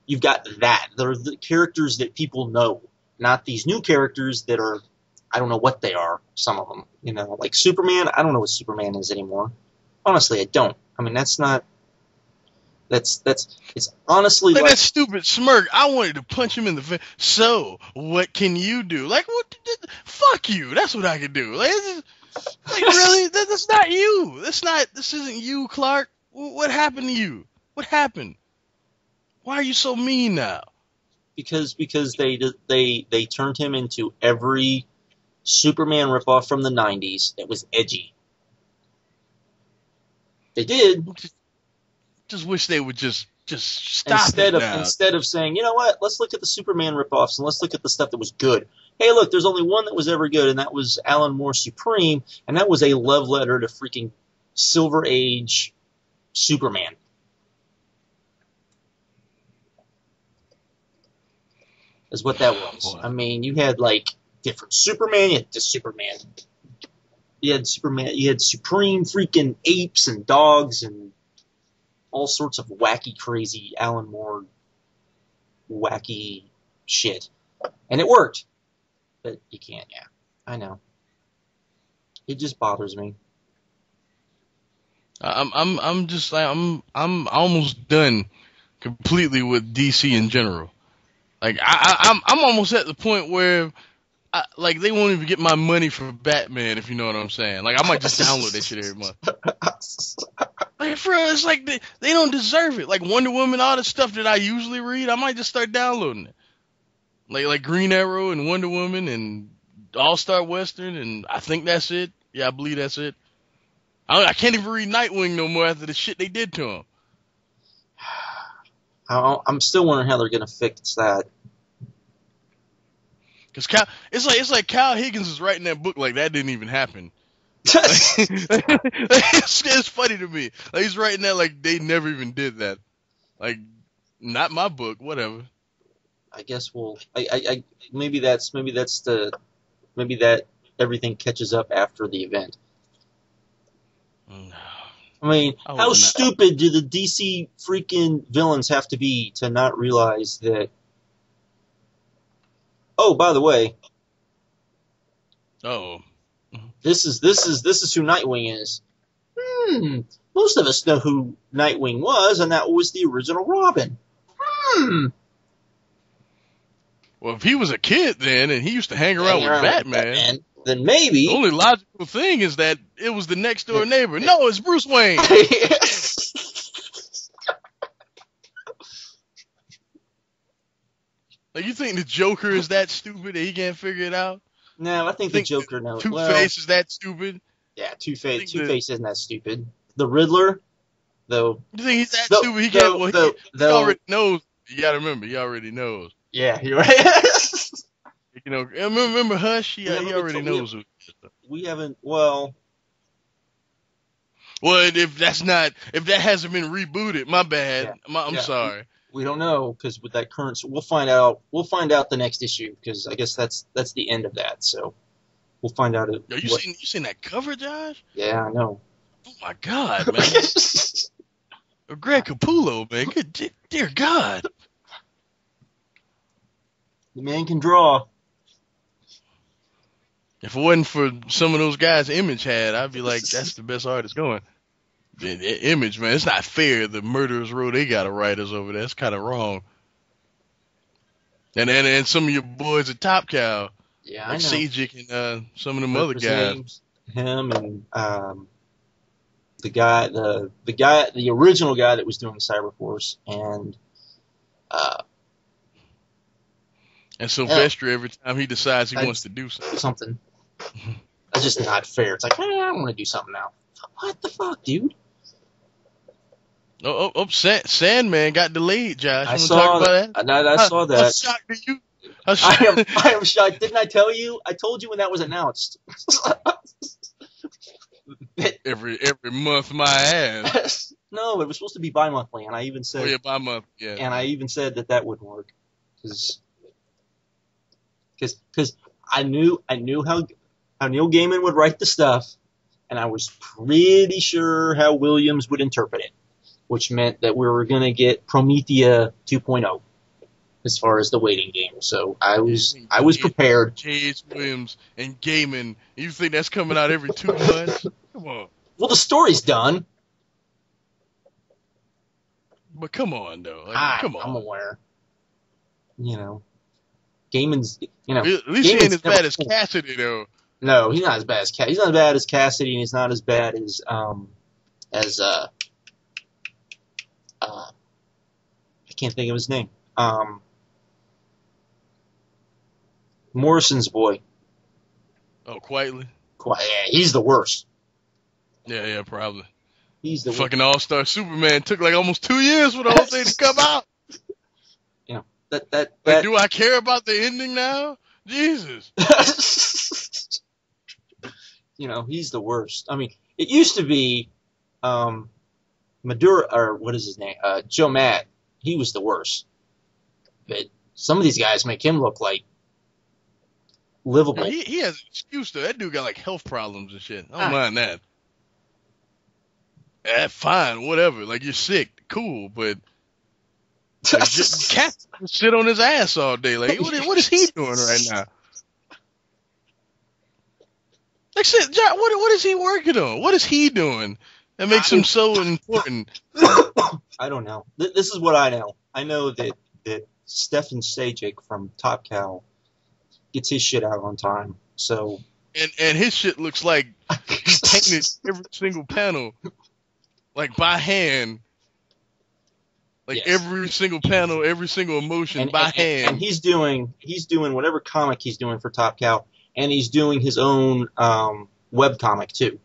They're the characters that people know, not these new characters that are, I don't know what they are, some of them. Like Superman, I don't know what Superman is anymore. Honestly, I don't. I mean, it's honestly like that stupid smirk. I wanted to punch him in the face. So, what can you do? Like, what? Fuck you. That's what I can do. Like really? That's not you. This isn't you, Clark. What happened to you? What happened? Why are you so mean now? Because they turned him into every Superman ripoff from the 90s that was edgy. They did. Just wish they would just stop instead of saying, you know what, let's look at the Superman ripoffs and let's look at the stuff that was good. Hey, look, there's only one that was ever good, and that was Alan Moore's Supreme, and that was a love letter to freaking Silver Age Superman. Is what that was. I mean, you had like different Superman. You had the Superman. You had Supreme freaking apes and dogs and all sorts of wacky, crazy Alan Moore wacky shit, and it worked. But you can't. Yeah, I know. It just bothers me. I'm just like I'm almost done completely with DC in general. Like I'm almost at the point where like they won't even get my money for Batman, if you know what I'm saying. Like I might just download that shit every month. Like for real, it's like they don't deserve it. Like Wonder Woman, all the stuff that I usually read, I might just start downloading it. Like Green Arrow and Wonder Woman and All Star Western, and I think that's it. Yeah, I believe that's it. I can't even read Nightwing no more after the shit they did to him. I'm still wondering how they're gonna fix that. Cause it's like Kyle Higgins is writing that book like that didn't even happen. It's funny to me. Like he's writing that like they never even did that. Like, not my book. Whatever. I guess maybe that everything catches up after the event. I mean, how stupid do the DC freaking villains have to be to not realize that? Oh, by the way, this is who Nightwing is. Most of us know who Nightwing was, and that was the original Robin. Well, if he was a kid then, and he used to hang around with Batman, then maybe the only logical thing is that it was the next door neighbor. No, it's Bruce Wayne. Like, you think the Joker is that stupid that he can't figure it out? No, I think the Joker knows. Two-Face is that stupid? Yeah, Two-Face isn't that stupid. The Riddler, though. You think he's that stupid? He can't. Well, he already knows. You gotta remember, he already knows. Yeah, you're right. You know, remember Hush? He already knows. We haven't. Well, if that hasn't been rebooted, my bad. Yeah, I'm sorry. We don't know, because with that current, we'll find out. We'll find out the next issue, because I guess that's the end of that. So we'll find out. You seen that cover, Josh? Yeah, I know. Oh my God, man! Greg Capullo, man. Good, dear God. The man can draw. If it wasn't for some of those guys Image had, I'd be like, that's the best artist going. Image, man, it's not fair. The Murderers Row, they got writers over there. It's kind of wrong. And some of your boys at Top Cow, yeah, like I know. Sajic and some of them other guys. Him and the original guy that was doing Cyberforce, and Sylvester, every time he decides he wants to do something. That's just not fair. It's like, hey, I want to do something now. What the fuck, dude? Sandman got delayed, Josh. I saw that. I saw that. How shocked are you? I am shocked. Didn't I tell you? I told you when that was announced. every month, my ass. No, it was supposed to be bi-monthly, and I even said. Oh yeah, bi-month. Yeah. And I even said that wouldn't work, because I knew how Neil Gaiman would write the stuff, and I was pretty sure how Williams would interpret it, which meant that we were going to get Promethea 2.0 as far as the waiting game. So I was prepared. J.H. Williams and Gaiman. You think that's coming out every 2 months? Come on. Well, the story's done. But come on, though. Like, come on. I'm aware. You know, Gaiman's. You know, at least he ain't as bad as Cassidy, though. No, he's not as bad as Cassidy. He's not as bad as Cassidy, and he's not as bad as I can't think of his name. Morrison's boy. Oh, Quietly? Yeah, he's the worst. Yeah, probably. He's the fucking All-Star Superman took like almost 2 years for the whole thing to come out. You know, that like, do I care about the ending now? Jesus. You know, he's the worst. I mean, it used to be Madura, or what is his name? Joe Matt. He was the worst. But some of these guys make him look like livable. No, he has an excuse, though. That dude got like health problems and shit. I don't mind that. Fine, whatever. Like, you're sick. Cool, but like, just cat shit on his ass all day. Like, what is he doing right now? Like shit, John, what is he working on? What is he doing that makes him so important? I don't know. This is what I know. I know that Stefan Sajic from Top Cow gets his shit out on time. So And his shit looks like he painted every single panel like by hand. Like yes. every single panel, every single emotion by hand. And he's doing whatever comic he's doing for Top Cow, and he's doing his own web comic too.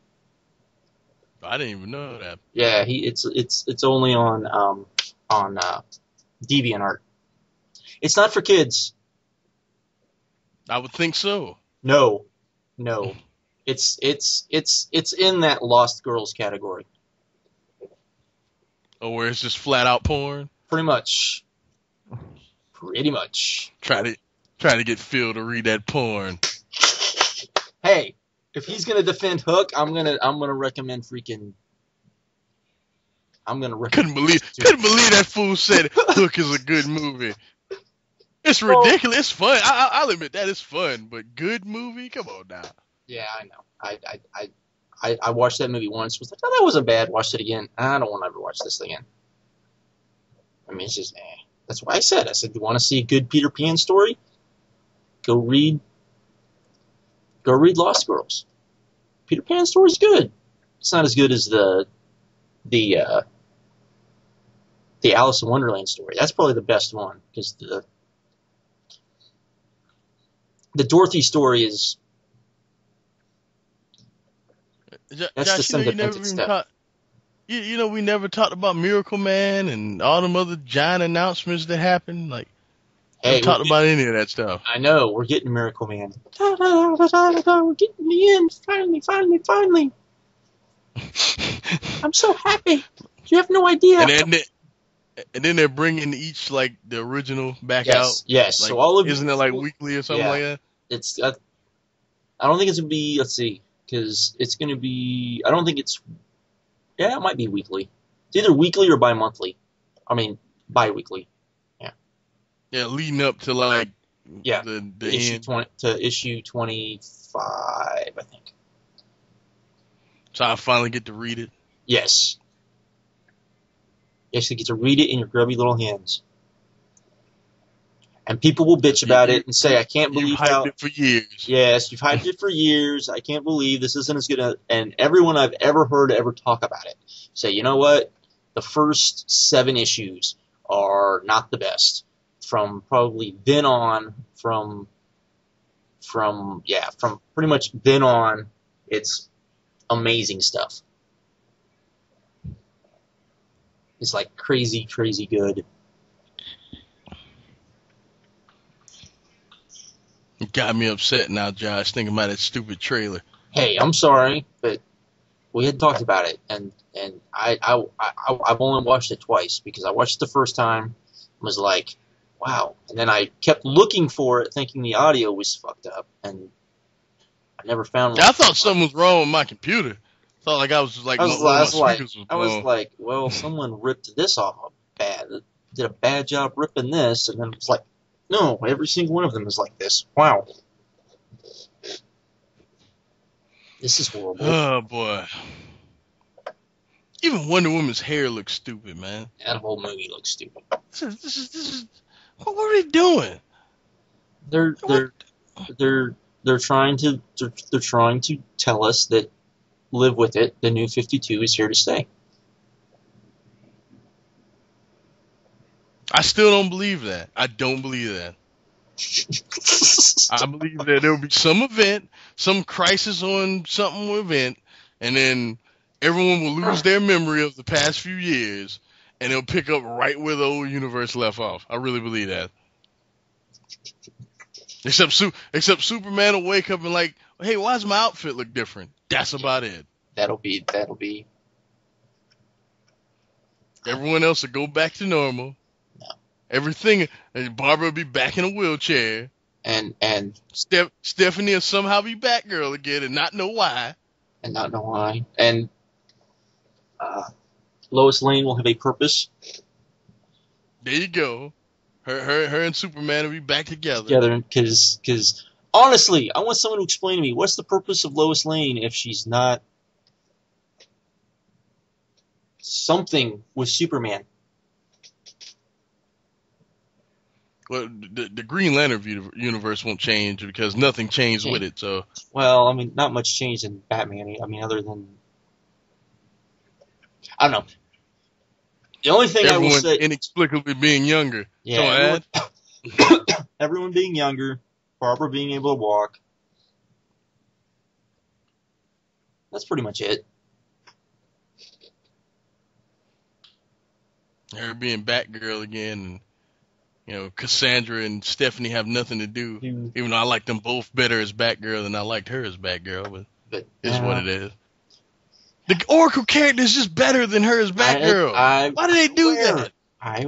I didn't even know that. Yeah, it's only on DeviantArt. It's not for kids. I would think so. No. It's in that Lost Girls category. Or where it's just flat out porn. Pretty much. Try to get Phil to read that porn. Hey, if he's gonna defend Hook, I'm gonna recommend freaking. Couldn't believe that fool said Hook is a good movie. It's ridiculous. It's fun. I'll admit that it's fun, but good movie? Come on now. Yeah, I know. I watched that movie once. Was like, oh, that wasn't bad. Watched it again. I don't want to ever watch this again. I mean, it's just, That's why I said, you want to see a good Peter Pan story? Go read Lost Girls. Peter Pan story's good. It's not as good as the Alice in Wonderland story. That's probably the best one because the Dorothy story is. That's Josh, the sentimental stuff. We never talked about Miracle Man and all them other giant announcements that happened. Like, we talked about any of that stuff. I know. We're getting Miracle Man. We're getting the end. Finally. I'm so happy. You have no idea. And then they're bringing each, like, the original back out. Yes. Like, So all of isn't it like weekly or something like that? It's. I don't think it's gonna be. Let's see, because it's gonna be. I don't think it's. Yeah, it might be weekly. It's either weekly or bi-monthly. I mean, bi-weekly. Yeah. Yeah, leading up to like. Yeah. The issue end. 20 to issue 25, I think. So I finally get to read it. Yes. You actually get to read it in your grubby little hands. And people will bitch about it and say, I can't believe you've hyped it for years. Yes, you've hyped it for years. I can't believe this isn't as good. And everyone I've ever heard ever talk about it say, you know what? The first 7 issues are not the best. From probably then on, from pretty much then on, it's amazing stuff. It's like crazy, crazy good. It got me upset now, Josh, thinking about that stupid trailer. Hey, I'm sorry, but we had talked about it, and I've only watched it twice because I watched it the first time and was like, wow, and then I kept looking for it, thinking the audio was fucked up, and I never found one. I thought something was wrong with my computer. I thought like I was like, well, someone ripped this off did a bad job ripping this, and then it's like, no, every single one of them is like this. Wow. This is horrible. Oh, boy. Even Wonder Woman's hair looks stupid, man. That whole movie looks stupid. This is what are they doing? They're trying to tell us that live with it. The New 52 is here to stay. I still don't believe that. I don't believe that. I believe that there will be some event, some crisis on something event, and then everyone will lose their memory of the past few years, and they'll pick up right where the old universe left off. I really believe that. Except Superman will wake up and like, hey, why does my outfit look different? That's about it. That'll be. Everyone else will go back to normal. No. Everything, and Barbara will be back in a wheelchair. And Stephanie will somehow be Batgirl again and not know why. And Lois Lane will have a purpose. There you go. Her and Superman will be back together. Because Honestly, I want someone to explain to me what's the purpose of Lois Lane if she's not something with Superman. Well, the Green Lantern universe won't change because nothing changed with it. So, well, I mean, not much change in Batman. I mean, other than I don't know. The only thing I will everyone say, inexplicably being younger. yeah, everyone being younger, Barbara being able to walk. That's pretty much it. Her being Batgirl again, and you know, Cassandra and Stephanie have nothing to do. Even though I like them both better as Batgirl than I liked her as Batgirl, but it's what it is. The Oracle character is just better than her as Batgirl. Why do they do that? I'm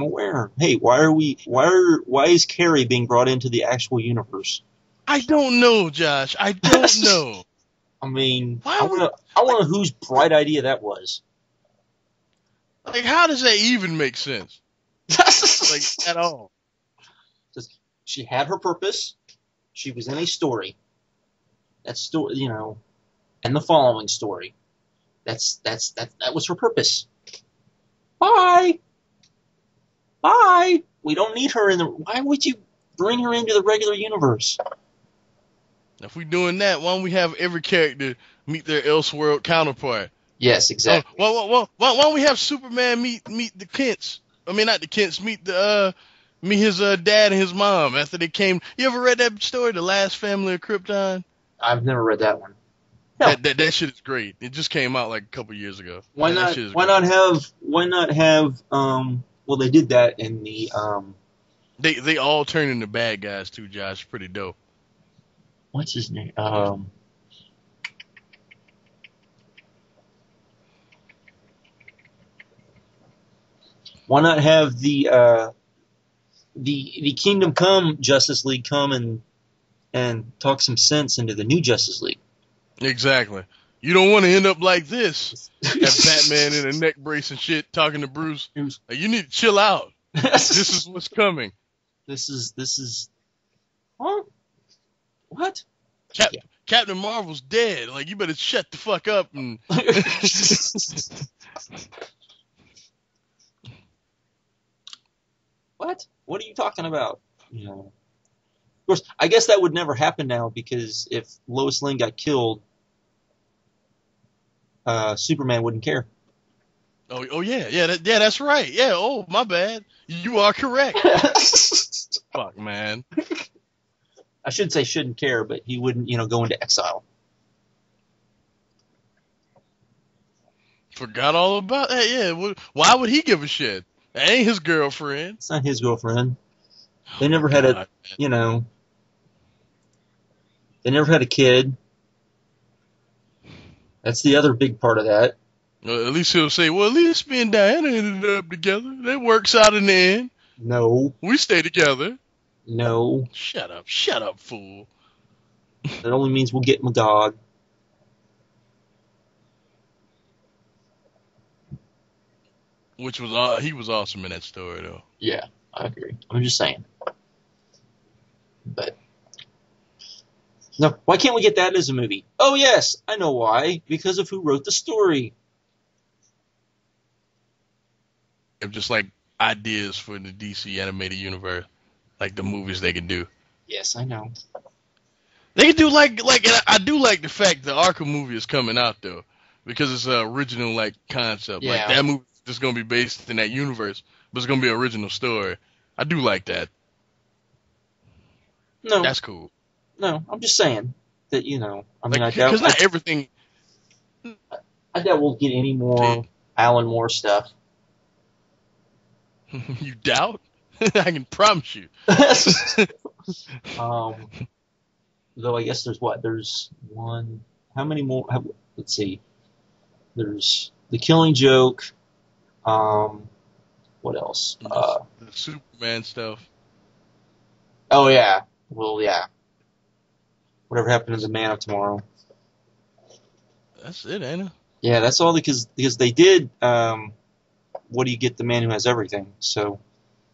aware. Hey, why is Carrie being brought into the actual universe? I don't know, Josh. I don't know. I mean, I want to know whose bright idea that was. Like, how does that even make sense? Like, at all. She had her purpose. She was in a story. That story, you know, and the following story. That was her purpose. Bye. We don't need her in the. Why would you bring her into the regular universe? If we're doing that, why don't we have every character meet their Elseworld counterpart? Yes, exactly. Why don't we have Superman meet the Kents? I mean, not the Kents. Meet his dad and his mom after they came. You ever read that story, The Last Family of Krypton? I've never read that one. No. That shit is great. It just came out like a couple years ago. Why not have well, they did that in the They all turn into bad guys too, Josh. Pretty dope. What's his name? Why not have the Kingdom Come Justice League come and talk some sense into the new Justice League? Exactly. You don't want to end up like this. Have Batman in a neck brace and shit talking to Bruce. Like, you need to chill out. This is what's coming. This is. Huh? What? Captain Marvel's dead. Like, you better shut the fuck up and. What? What are you talking about? You know. Of course, I guess that would never happen now because if Lois Lane got killed, Superman wouldn't care. Oh yeah, that's right. Yeah, oh, my bad. You are correct. Fuck, man. I should say shouldn't care, but he wouldn't, go into exile. Forgot all about that. Yeah, why would he give a shit? That ain't his girlfriend. It's not his girlfriend. They never had a, they never had a kid. That's the other big part of that. Well, at least he'll say, well, at least me and Diana ended up together. That works out in the end. No. We stay together. No. Shut up, fool. That only means we'll get Magog. Which was he was awesome in that story, though. Yeah, I agree. I'm just saying. But no, why can't we get that as a movie? Oh yes, I know why. Because of who wrote the story. Just like ideas for the DC animated universe, like the movies they could do. Yes, I know. They could do like I do like the fact the Arkham movie is coming out though, because it's an original like concept. Yeah. Like that movie is just gonna be based in that universe, but it's gonna be an original story. I do like that. No, that's cool. No, I'm just saying that I mean, like, I doubt because not everything. I doubt we'll get any more Alan Moore stuff. You doubt? I can promise you. Though I guess there's one. How many more? Let's see. There's The Killing Joke. What else? The Superman stuff. Oh yeah. Well, yeah. Whatever happened to the Man of Tomorrow? That's it, ain't it? Yeah, that's all because they did. What do you get? The Man Who Has Everything. So.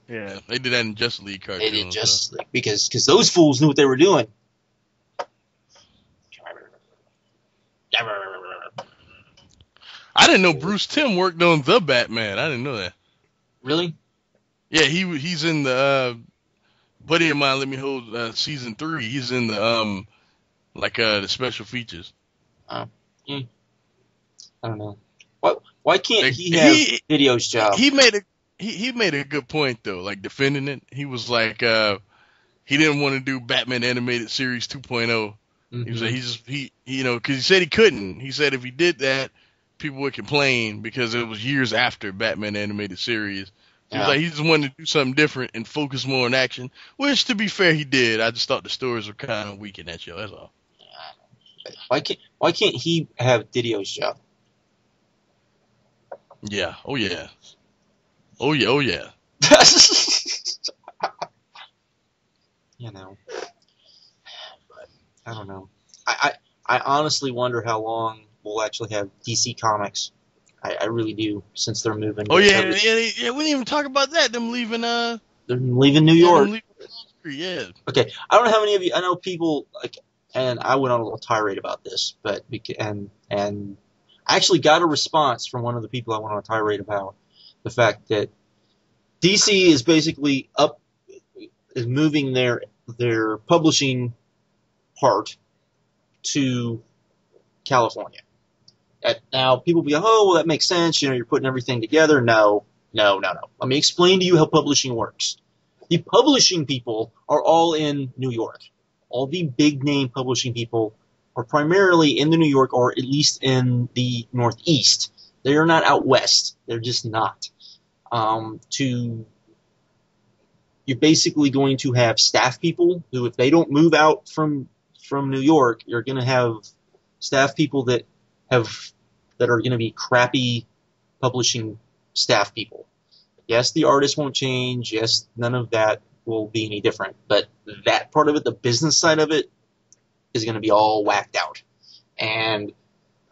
Yeah, they did that in Justice League cartoons. They did Justice League because those fools knew what they were doing. I didn't know Bruce Timm worked on the Batman. I didn't know that. Really? Yeah, he's in the buddy of mine. Let me hold season 3. He's in the the special features. I don't know. Why can't Like, he have Video's job? He made a good point though, like defending it. He was like, he didn't want to do Batman animated series 2.0. He was like, because he said he couldn't. He said if he did that, people would complain because it was years after Batman animated series. He was like, he just wanted to do something different and focus more on action, which to be fair, he did. I just thought the stories were kind of weak in that show. That's all. Why can't he have Video's job? Yeah. Oh yeah. Oh yeah. Oh yeah. You know. But I don't know. I honestly wonder how long we'll actually have DC Comics. I really do, since they're moving. Oh yeah. We didn't even talk about that. Them leaving. They're leaving New York. Yeah. Okay. I don't know how many of you. I know people like, and I went on a little tirade about this, but and I actually got a response from one of the people I went on a tirade about the fact that DC is basically is moving their publishing part to California. Now, people will be like, oh, well, that makes sense. You're putting everything together. No. Let me explain to you how publishing works. The publishing people are all in New York. All the big-name publishing people are primarily in the New York, or at least in the Northeast. They are not out west. They're just not. You're basically going to have staff people who, if they don't move out from New York, you're going to have staff people that are going to be crappy publishing staff people. Yes, the artist won't change. Yes, none of that will be any different. But that part of it, the business side of it, is going to be all whacked out. And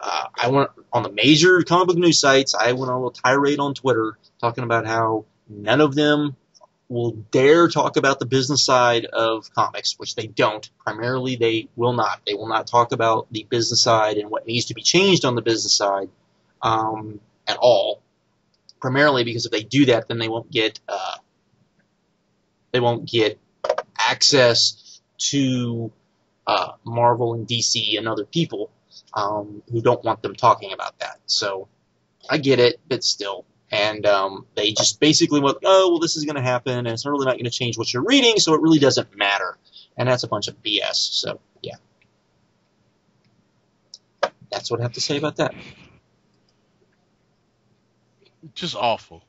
I went on the major comic book news sites. I went on a little tirade on Twitter talking about how none of them will dare talk about the business side of comics, which they don't. Primarily, they will not. They will not talk about the business side and what needs to be changed on the business side at all. Primarily because if they do that, then they won't get access to Marvel and DC and other people who don't want them talking about that. So I get it, but still. And they just basically went, oh, well, this is going to happen, and it's really not going to change what you're reading, so it really doesn't matter. And that's a bunch of BS. So, yeah. That's what I have to say about that. Just awful.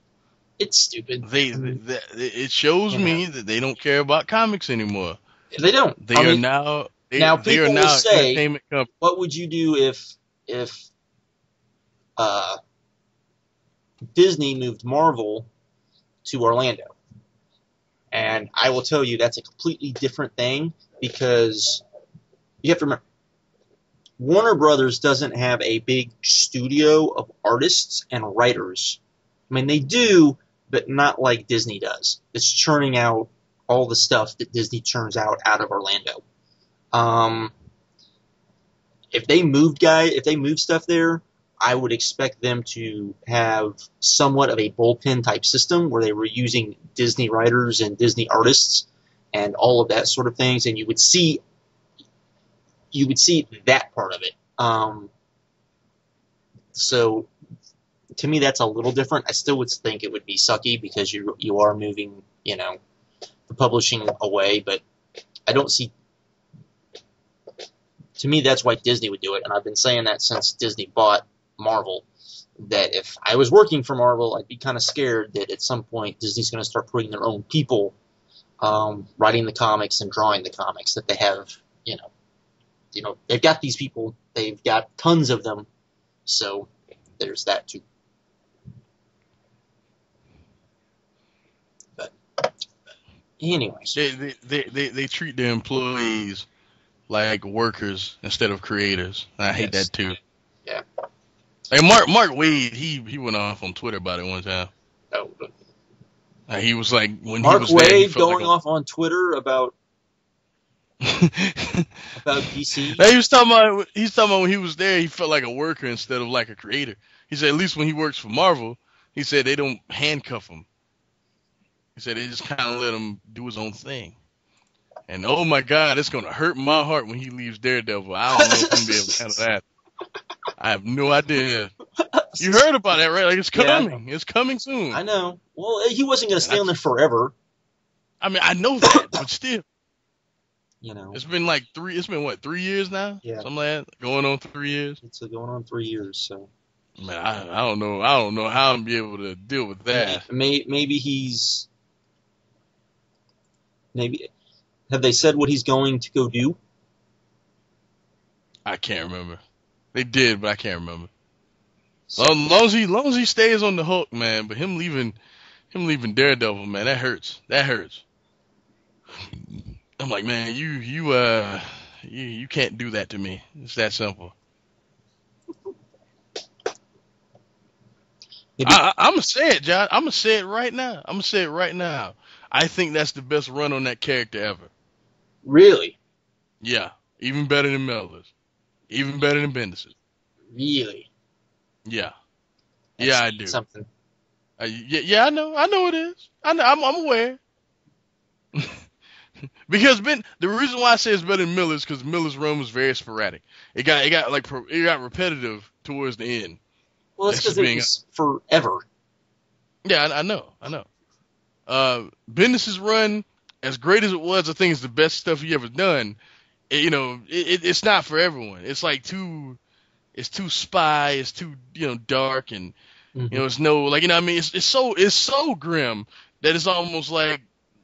It's stupid. It shows me that they don't care about comics anymore. They don't. They are now say, entertainment company. What would you do if Disney moved Marvel to Orlando? And I will tell you that's a completely different thing, because you have to remember, Warner Brothers doesn't have a big studio of artists and writers. I mean, they do, but not like Disney does. It's churning out all the stuff that Disney churns out of Orlando. If they moved stuff there, I would expect them to have somewhat of a bullpen type system where they were using Disney writers and Disney artists and all of that sort of things, and you would see that part of it. So to me, that's a little different. I still would think it would be sucky because you are moving, the publishing away, but I don't see. To me, that's why Disney would do it, and I've been saying that since Disney bought Marvel, that if I was working for Marvel, I'd be kind of scared that at some point Disney's going to start putting their own people writing the comics and drawing the comics, that they have, they've got these people, they've got tons of them, so there's that too. But anyways, they treat their employees like workers instead of creators. I hate that too. Yeah. Hey, Mark Wade, he went off on Twitter about it one time. Oh. He was like, when Mark he was Wade there, he felt going off on Twitter about about DC. Now, he was talking about when he was there, he felt like a worker instead of like a creator. He said at least when he works for Marvel, he said they don't handcuff him. He said they just kind of let him do his own thing. And oh my God, it's gonna hurt my heart when he leaves Daredevil. I don't know if I'm gonna be able to handle that. I have no idea. You heard about that, right? Like it's coming. Yeah. It's coming soon. I know. Well, he wasn't gonna stay on there forever. I mean, I know that, but still. You know. It's been like 3 years now? Yeah. Something like that? Going on 3 years? It's going on 3 years, so. Man, I don't know. I don't know how I'm gonna be able to deal with that. Maybe he's. Maybe. Have they said what he's going to go do? I can't remember. They did, but I can't remember. So, long as he stays on the hook, man. But him leaving Daredevil, man, that hurts. That hurts. I'm like, man, you can't do that to me. It's that simple. I'm gonna say it, John. I'm gonna say it right now. I think that's the best run on that character ever. Really? Yeah. Even better than Miller's. Even better than Bendis's. Really? Yeah. That's yeah, I do. Something. Yeah, I know. I know it is. I'm aware. Because the reason why I say it's better than Miller's because Miller's run was very sporadic. It got repetitive towards the end. Well, it's because it was forever. Yeah, I know. Bendis's run, as great as it was, I think it's the best stuff he ever done. It's not for everyone. It's like it's too spy, it's too dark, and it's no what I mean. It's so grim that it's almost like,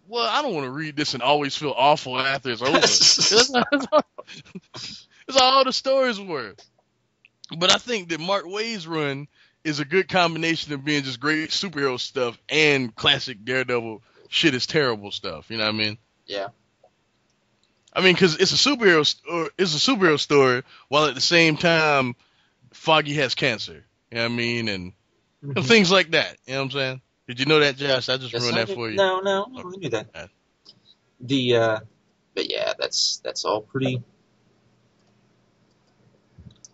well, I don't want to read this and always feel awful after it's over. It's all the story's worth. But I think that Mark Waid's run is a good combination of being just great superhero stuff and classic Daredevil shit is terrible stuff. You know what I mean? Yeah. I mean, because it's a superhero story, while at the same time, Foggy has cancer. You know what I mean? And things like that. You know what I'm saying? Did you know that, Josh? I just ruined that for you. No, I knew that. But yeah, that's all pretty.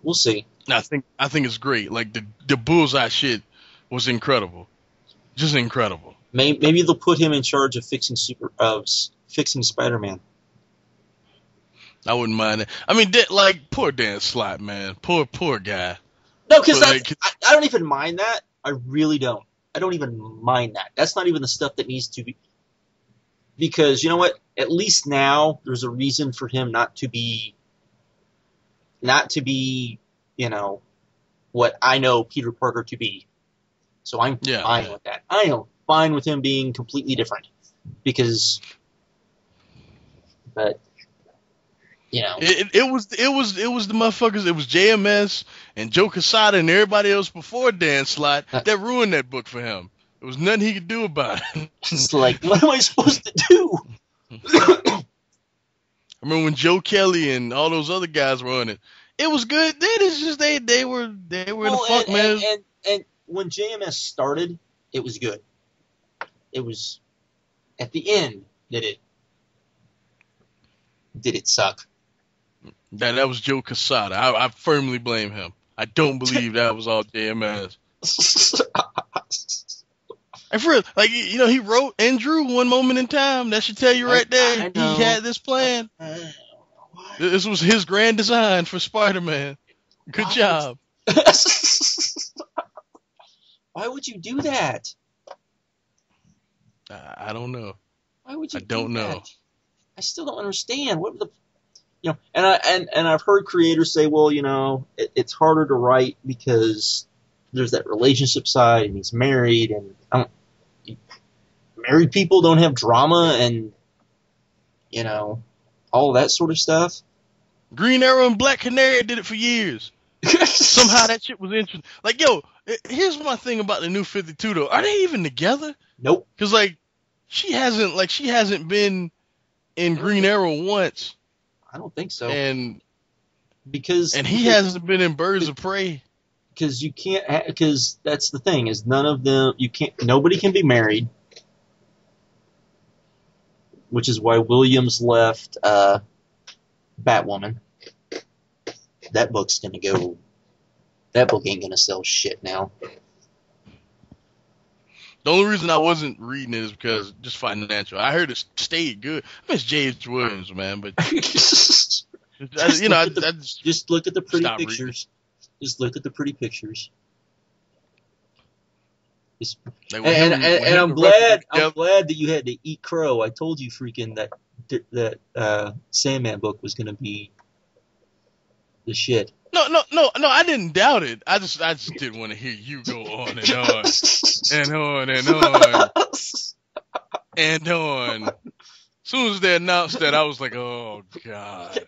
We'll see. I think it's great. Like the bullseye shit was incredible, just incredible. Maybe they'll put him in charge of fixing Spider-Man. I wouldn't mind it. I mean, poor Dan Slott, man. Poor guy. No, because I don't even mind that. I really don't. I don't even mind that. That's not even the stuff that needs to be. Because you know what? At least now there's a reason for him not to be, what I know Peter Parker to be. So I'm fine with that. I am fine with him being completely different. But it was the motherfuckers. It was JMS and Joe Quesada and everybody else before Dan Slott that ruined that book for him. There was nothing he could do about it. It's like, what am I supposed to do? I remember when Joe Kelly and all those other guys were on it. It was good. Then it's just they were in the fuck, man. And when JMS started, it was good. It was at the end did it suck. That was Joe Quesada. I firmly blame him. I don't believe that was all JMS. And for real, he wrote and drew One Moment in Time. That should tell you right there. He had this plan. This was his grand design for Spider-Man. Good job. Why would you do that? I don't know. Why would you? I don't know. That? I still don't understand. What the, and I've heard creators say, well, it's harder to write because there's that relationship side, and he's married, and married people don't have drama, and all that sort of stuff. Green Arrow and Black Canary did it for years. Somehow that shit was interesting. Like, here's my thing about the New 52 though. Are they even together? Nope. Because she hasn't been in Green Arrow once. I don't think so. And he hasn't been in Birds of Prey. Because you can't. Because that's the thing is none of them. You can't. Nobody can be married. Which is why Williams left Batwoman. That book's gonna go. That book ain't gonna sell shit now. The only reason I wasn't reading it is because just financial. I heard it stayed good. I miss J.H. Williams, man, but just look at the pretty pictures. Just look at the pretty pictures. Like and I'm glad that you had to eat crow. I told you freaking that Sandman book was gonna be the shit. No, I didn't doubt it. I just didn't want to hear you go on and on and on and on and on. As soon as they announced that, I was like, oh god.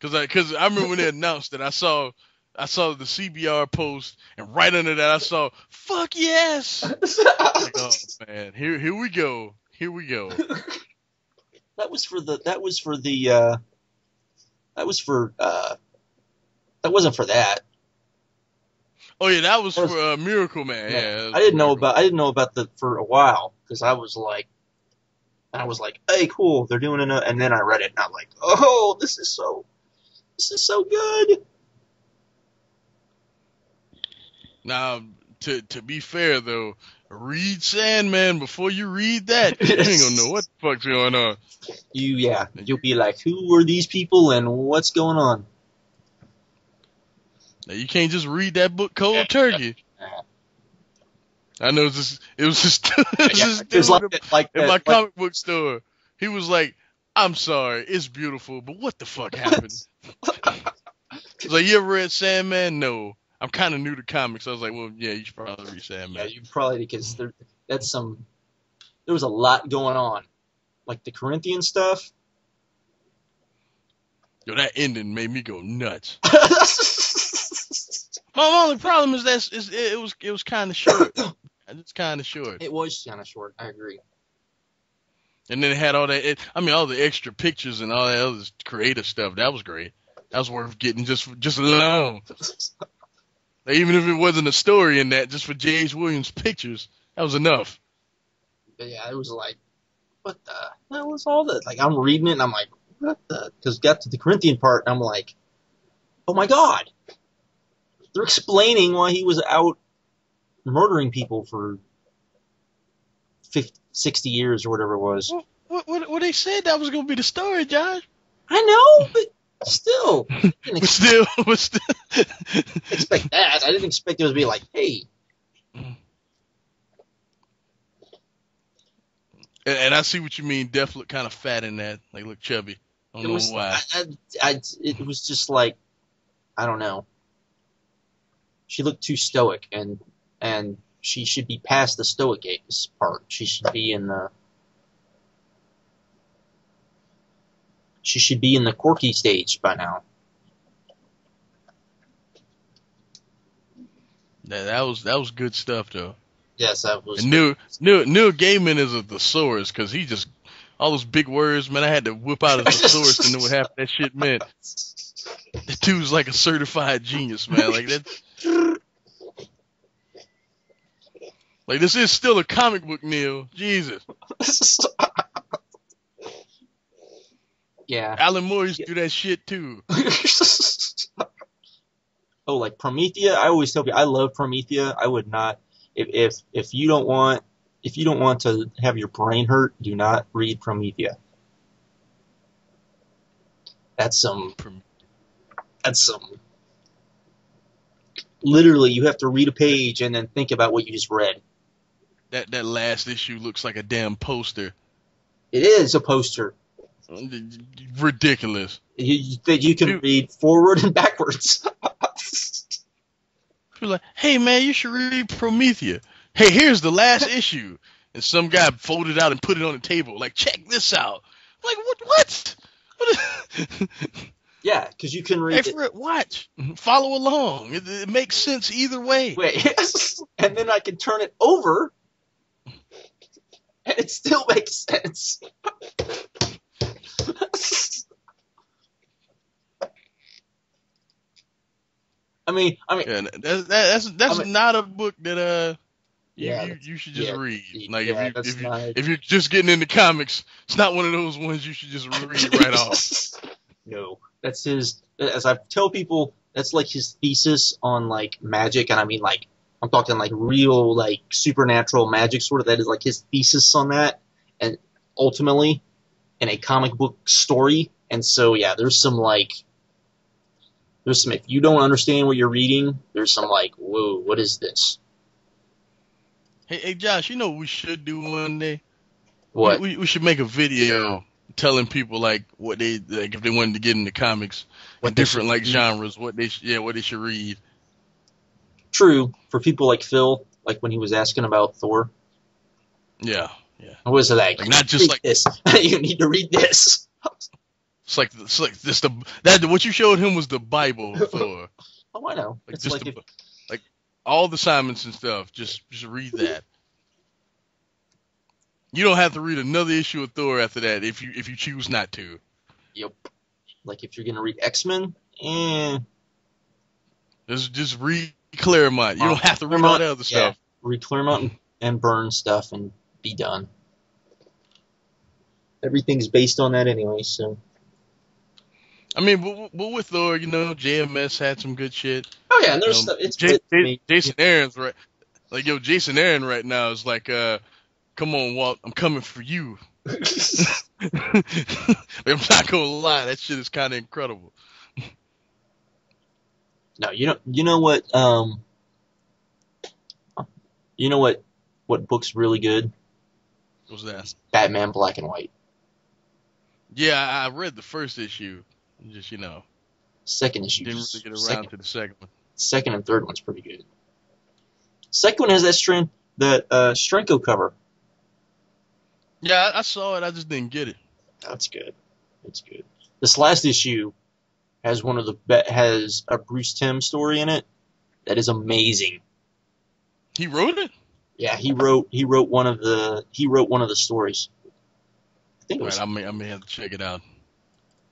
Cause I remember when they announced it, I saw the CBR post, and right under that I saw "fuck yes." Like, oh man, here we go. That wasn't for that. Oh yeah, that was for Miracle Man. Yeah, I didn't know about that for a while because I was like, hey, cool, they're doing it, and then I read it and I'm like, oh, this is so good. Now, to be fair though, read Sandman before you read that. You ain't gonna know what the fuck's going on. You'll be like, who are these people and what's going on? Now, you can't just read that book cold turkey. I know it was just in my comic book store. He was like, I'm sorry, it's beautiful, but what the fuck happened? Like, you ever read Sandman? No. I'm kind of new to comics. I was like, well, yeah, you should probably read Sandman. Yeah, you probably, because there was a lot going on. Like the Corinthian stuff. Yo, that ending made me go nuts. My only problem is that it was kind of short. It's kind of short. It was kind of short. I agree. And then it had all that. All the extra pictures and all that other creative stuff. That was great. That was worth getting just alone. Like, even if it wasn't a story in that, just for J.H. Williams' pictures, that was enough. But yeah, it was like, what the hell was all that? Like, I'm reading it and I'm like, what the? Because got to the Corinthian part and I'm like, oh my god. They're explaining why he was out murdering people for 60 years or whatever it was. What they said that was going to be the story, Josh. I know, but still. Still. Expect that. I didn't expect it to be like, hey. And I see what you mean. Def looked kind of fat in that. Like, look chubby. I don't know why. It was just like, I don't know. She looked too stoic, and she should be past the stoic part. She should be in the quirky stage by now. That was good stuff though. Yes, that was. And Neil Gaiman is a thesaurus because he just all those big words, man. I had to whip out a thesaurus to know what half that shit meant. The dude's like a certified genius, man. Like that. Like, this is still a comic book, Neil. Jesus. Yeah. Alan Moore used to do that shit too. Oh, like Promethea. I always tell people I love Promethea. I would not if you don't want to have your brain hurt, do not read Promethea. That's some. Literally, you have to read a page and then think about what you just read. That last issue looks like a damn poster. It is a poster. Ridiculous. You can read forward and backwards. You're like, hey man, you should read Promethea. Hey, here's the last issue. And some guy folded it out and put it on the table. Like, check this out. I'm like, what? Yeah, because you can read it. Watch. Follow along. It makes sense either way. Wait. And then I can turn it over. And it still makes sense. I mean, yeah, that's not a book that You should just read. Like yeah, that's not. if you're just getting into comics, it's not one of those ones you should just read right off. No, that's his. As I tell people, that's like his thesis on like magic, and I mean like I'm talking like real like supernatural magic sort of. That is like his thesis on that, and ultimately in a comic book story. And so yeah, there's some if you don't understand what you're reading, there's some like, whoa, what is this? Hey Josh, you know what we should do one day? What? We should make a video telling people like what they like if they wanted to get into comics and different like genres, what they should read. True, for people like Phil, like when he was asking about Thor. Yeah. What was it like? Not just like this. You need to read this. It's like this what you showed him was the Bible of Thor. Oh, I know. Like it's just like like all the Simonson stuff. Just read that. You don't have to read another issue of Thor after that if you choose not to. Yep. Like if you're gonna read X-Men, just read Claremont. You don't have to read all the other stuff. Read Claremont and Byrne stuff and be done. Everything's based on that anyway, so. I mean, but with Thor, you know, JMS had some good shit. Oh yeah, and there's stuff. It's Jason Aaron's right. Like Jason Aaron right now is like, come on, Walt, I'm coming for you. I'm not gonna lie, that shit is kind of incredible. No, you know what? You know what book's really good? What's that? Batman Black and White. Yeah, I read the first issue. Just second issue. Didn't really get around to the second one. Second and third one's pretty good. Second one has that Strenko cover. Yeah, I saw it. I just didn't get it. That's good. It's good. This last issue has has a Bruce Timm story in it that is amazing. He wrote it? Yeah, he wrote one of the stories. I think it was. Right, I may have to check it out.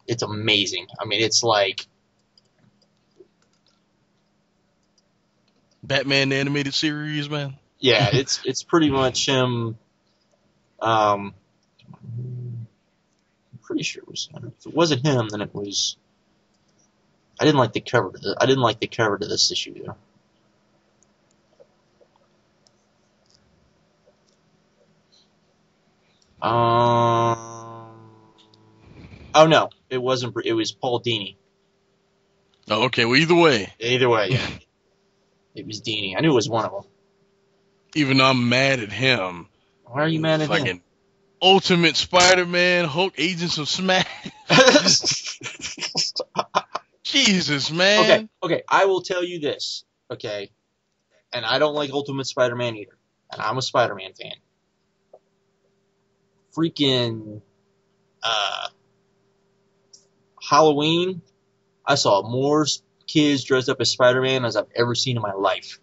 It's amazing. I mean, it's like Batman the animated series, man. Yeah, it's pretty much him. I'm pretty sure it was him. If it wasn't him, then it was. I didn't like the cover to this issue though. Oh no, it wasn't. It was Paul Dini. Oh, okay. Well, either way, yeah. It was Dini. I knew it was one of them. Even though I'm mad at him. Why are you mad at him? Ultimate Spider-Man, Hulk, Agents of Smash. Jesus, man. Okay. I will tell you this. Okay, and I don't like Ultimate Spider-Man either, and I'm a Spider-Man fan. Freaking Halloween, I saw more kids dressed up as Spider-Man as I've ever seen in my life.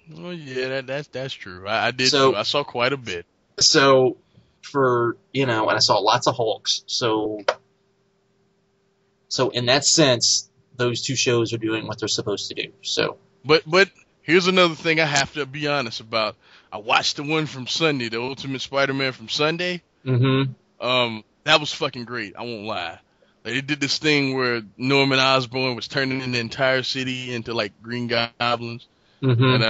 Well, yeah, that's true. I did too. I saw quite a bit. So, and I saw lots of Hulks. So in that sense, those two shows are doing what they're supposed to do. So, but here's another thing I have to be honest about. I watched the one from Sunday, the Ultimate Spider-Man from Sunday. Mm-hmm. That was fucking great. I won't lie. Like, they did this thing where Norman Osborn was turning the entire city into like Green Goblins. Mm-hmm.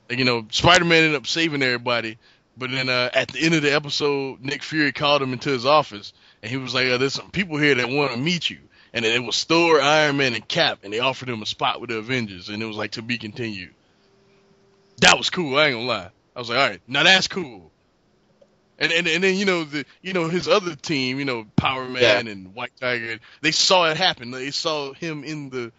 And Spider-Man ended up saving everybody. But then at the end of the episode, Nick Fury called him into his office, and he was like, "There's some people here that want to meet you." And it was Thor, Iron Man, and Cap, and they offered him a spot with the Avengers, and it was like to be continued. That was cool. I ain't gonna lie. I was like, all right, now that's cool. And then his other team, Power Man and White Tiger, they saw it happen. They saw him in the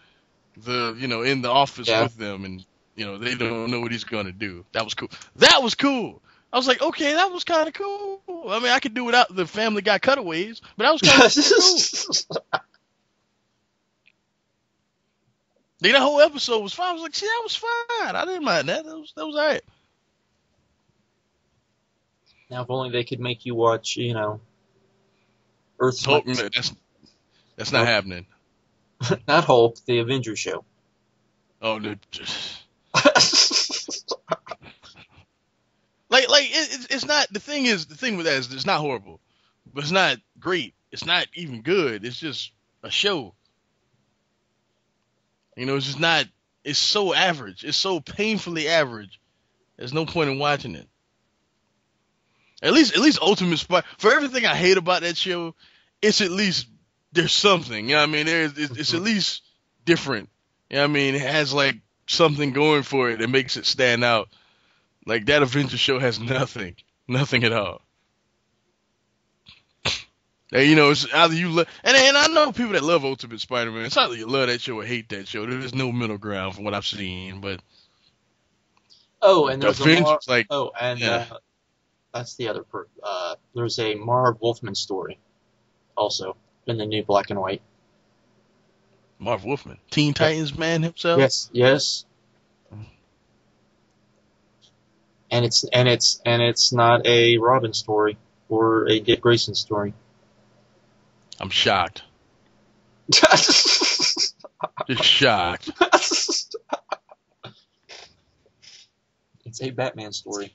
office with them, and they don't know what he's gonna do. That was cool. I was like, okay, that was kind of cool. I mean, I could do without the Family Guy cutaways, but that was kind of cool. That whole episode was fine. I was like, see, that was fine. I didn't mind that. That was all right. Now, if only they could make you watch, Earth's Hulk. That's not happening. Not Hulk, the Avengers show. Oh, no. It's not. The thing with that is it's not horrible, but it's not great. It's not even good. It's just a show. It's just not. It's so average. It's so painfully average. There's no point in watching it. At least Ultimate Spider. For everything I hate about that show, it's at least there's something. You know what I mean? It's at least different. You know what I mean? It has like something going for it that makes it stand out. Like that Avengers show has nothing at all. And, it's either you love, and I know people that love Ultimate Spider-Man. It's either you love that show or hate that show. There's no middle ground from what I've seen. But and there's Avengers, that's the other. There's a Marv Wolfman story, also in the new black and white. Marv Wolfman, Teen Titans man himself. Yes. And it's not a Robin story or a Dick Grayson story. I'm shocked. Just shocked. It's a Batman story.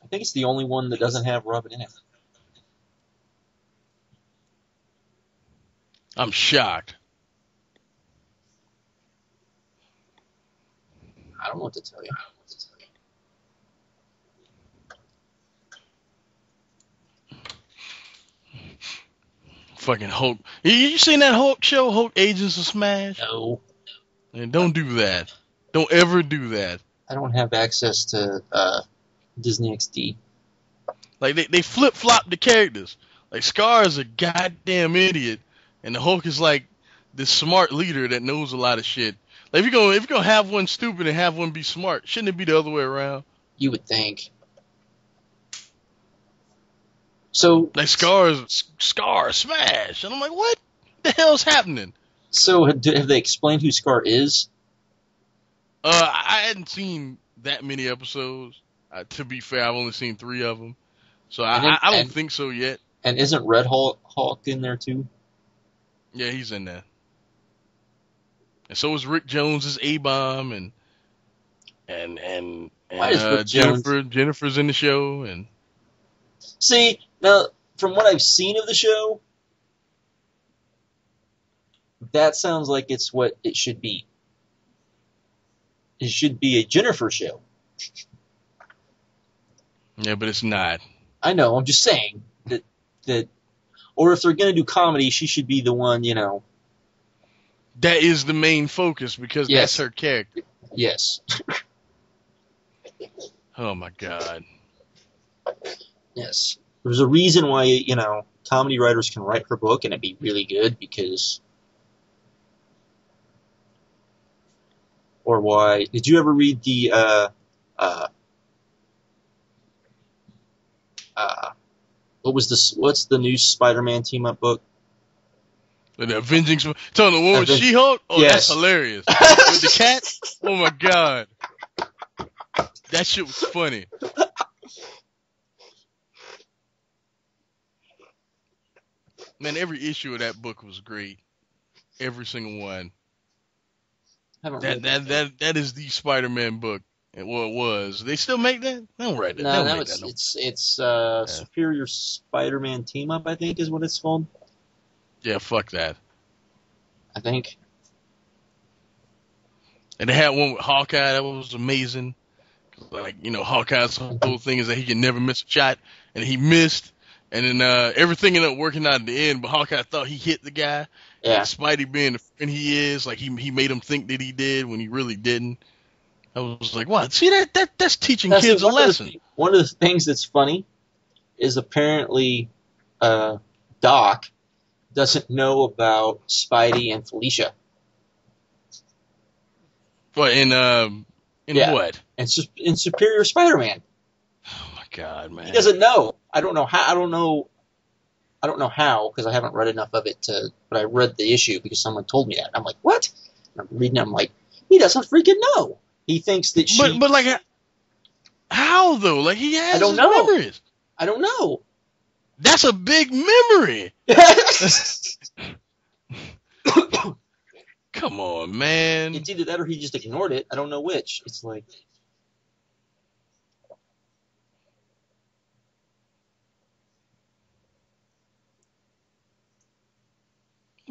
I think it's the only one that doesn't have Robin in it. I'm shocked. I don't know what to tell you. Fucking Hulk. You seen that Hulk show, Hulk Agents of Smash? No. And don't do that. Don't ever do that. I don't have access to Disney XD. Like they flip flop the characters. Like Scar is a goddamn idiot, and the Hulk is like this smart leader that knows a lot of shit. Like if you're gonna have one stupid and have one be smart, shouldn't it be the other way around? You would think. So like Scar Smash, and I'm like, what the hell's happening? So have they explained who Scar is? I hadn't seen that many episodes. To be fair, I've only seen 3 of them, so I don't think so yet. And isn't Red Hulk in there too? Yeah, he's in there. And so is Rick Jones as A-Bomb, and Jennifer's in the show, and see, now from what I've seen of the show, that sounds like it's what it should be. It should be a Jennifer show. Yeah, but it's not. I know, I'm just saying that or if they're going to do comedy, she should be the one, That is the main focus, because that's her character. Yes. Oh, my God. Yes. There's a reason why, comedy writers can write her book and it'd be really good, because... Or why... Did you ever read the, what's the new Spider-Man team-up book? The Avenging... Telling the woman She-Hulk? Oh, yes. That's hilarious. With the cat? Oh, my God. That shit was funny. Man, every issue of that book was great. Every single one. That is the Spider-Man book. Well, it was. They still make that? They don't write that. No, it's Superior Spider-Man Team Up, I think, is what it's called. Yeah, fuck that. I think. And they had one with Hawkeye that was amazing. Like, Hawkeye's whole thing is that he can never miss a shot, and he missed, and then everything ended up working out at the end, but Hawkeye thought he hit the guy. Yeah. And Spidey being the friend he is, like he made him think that he did when he really didn't. I was like, what? See, that's teaching kids a lesson. One of the things that's funny is apparently Doc doesn't know about Spidey and Felicia. What, in what? In Superior Spider-Man. Oh my God, man. He doesn't know. I don't know how, because I haven't read enough of it but I read the issue because someone told me that. And I'm like, what? And I'm reading it, I'm like, he doesn't freaking know. He thinks that she... But like, how though? Like, he has his memories. I don't know. That's a big memory. Come on, man. It's either that or he just ignored it. I don't know which. It's like...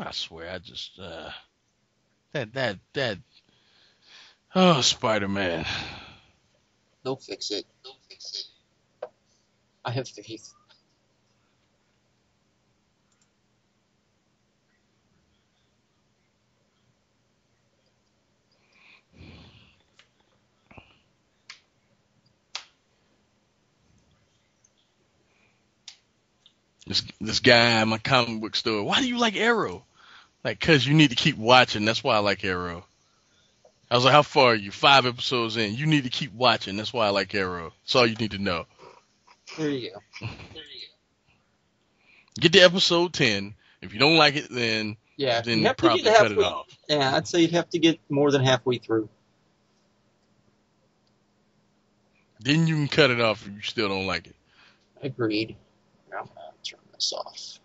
I swear, I just that. Oh, Spider-Man. They'll fix it. I have faith. This guy at my comic book store. Why do you like Arrow? Like, cause you need to keep watching. That's why I like Arrow. I was like, how far are you? 5 episodes in. You need to keep watching. That's why I like Arrow. That's all you need to know. There you go. Get to episode 10. If you don't like it, then Yeah, you then have to probably get cut it halfway. off. Yeah, I'd say you'd have to get more than halfway through. Then you can cut it off if you still don't like it. Agreed. I'm gonna turn this off.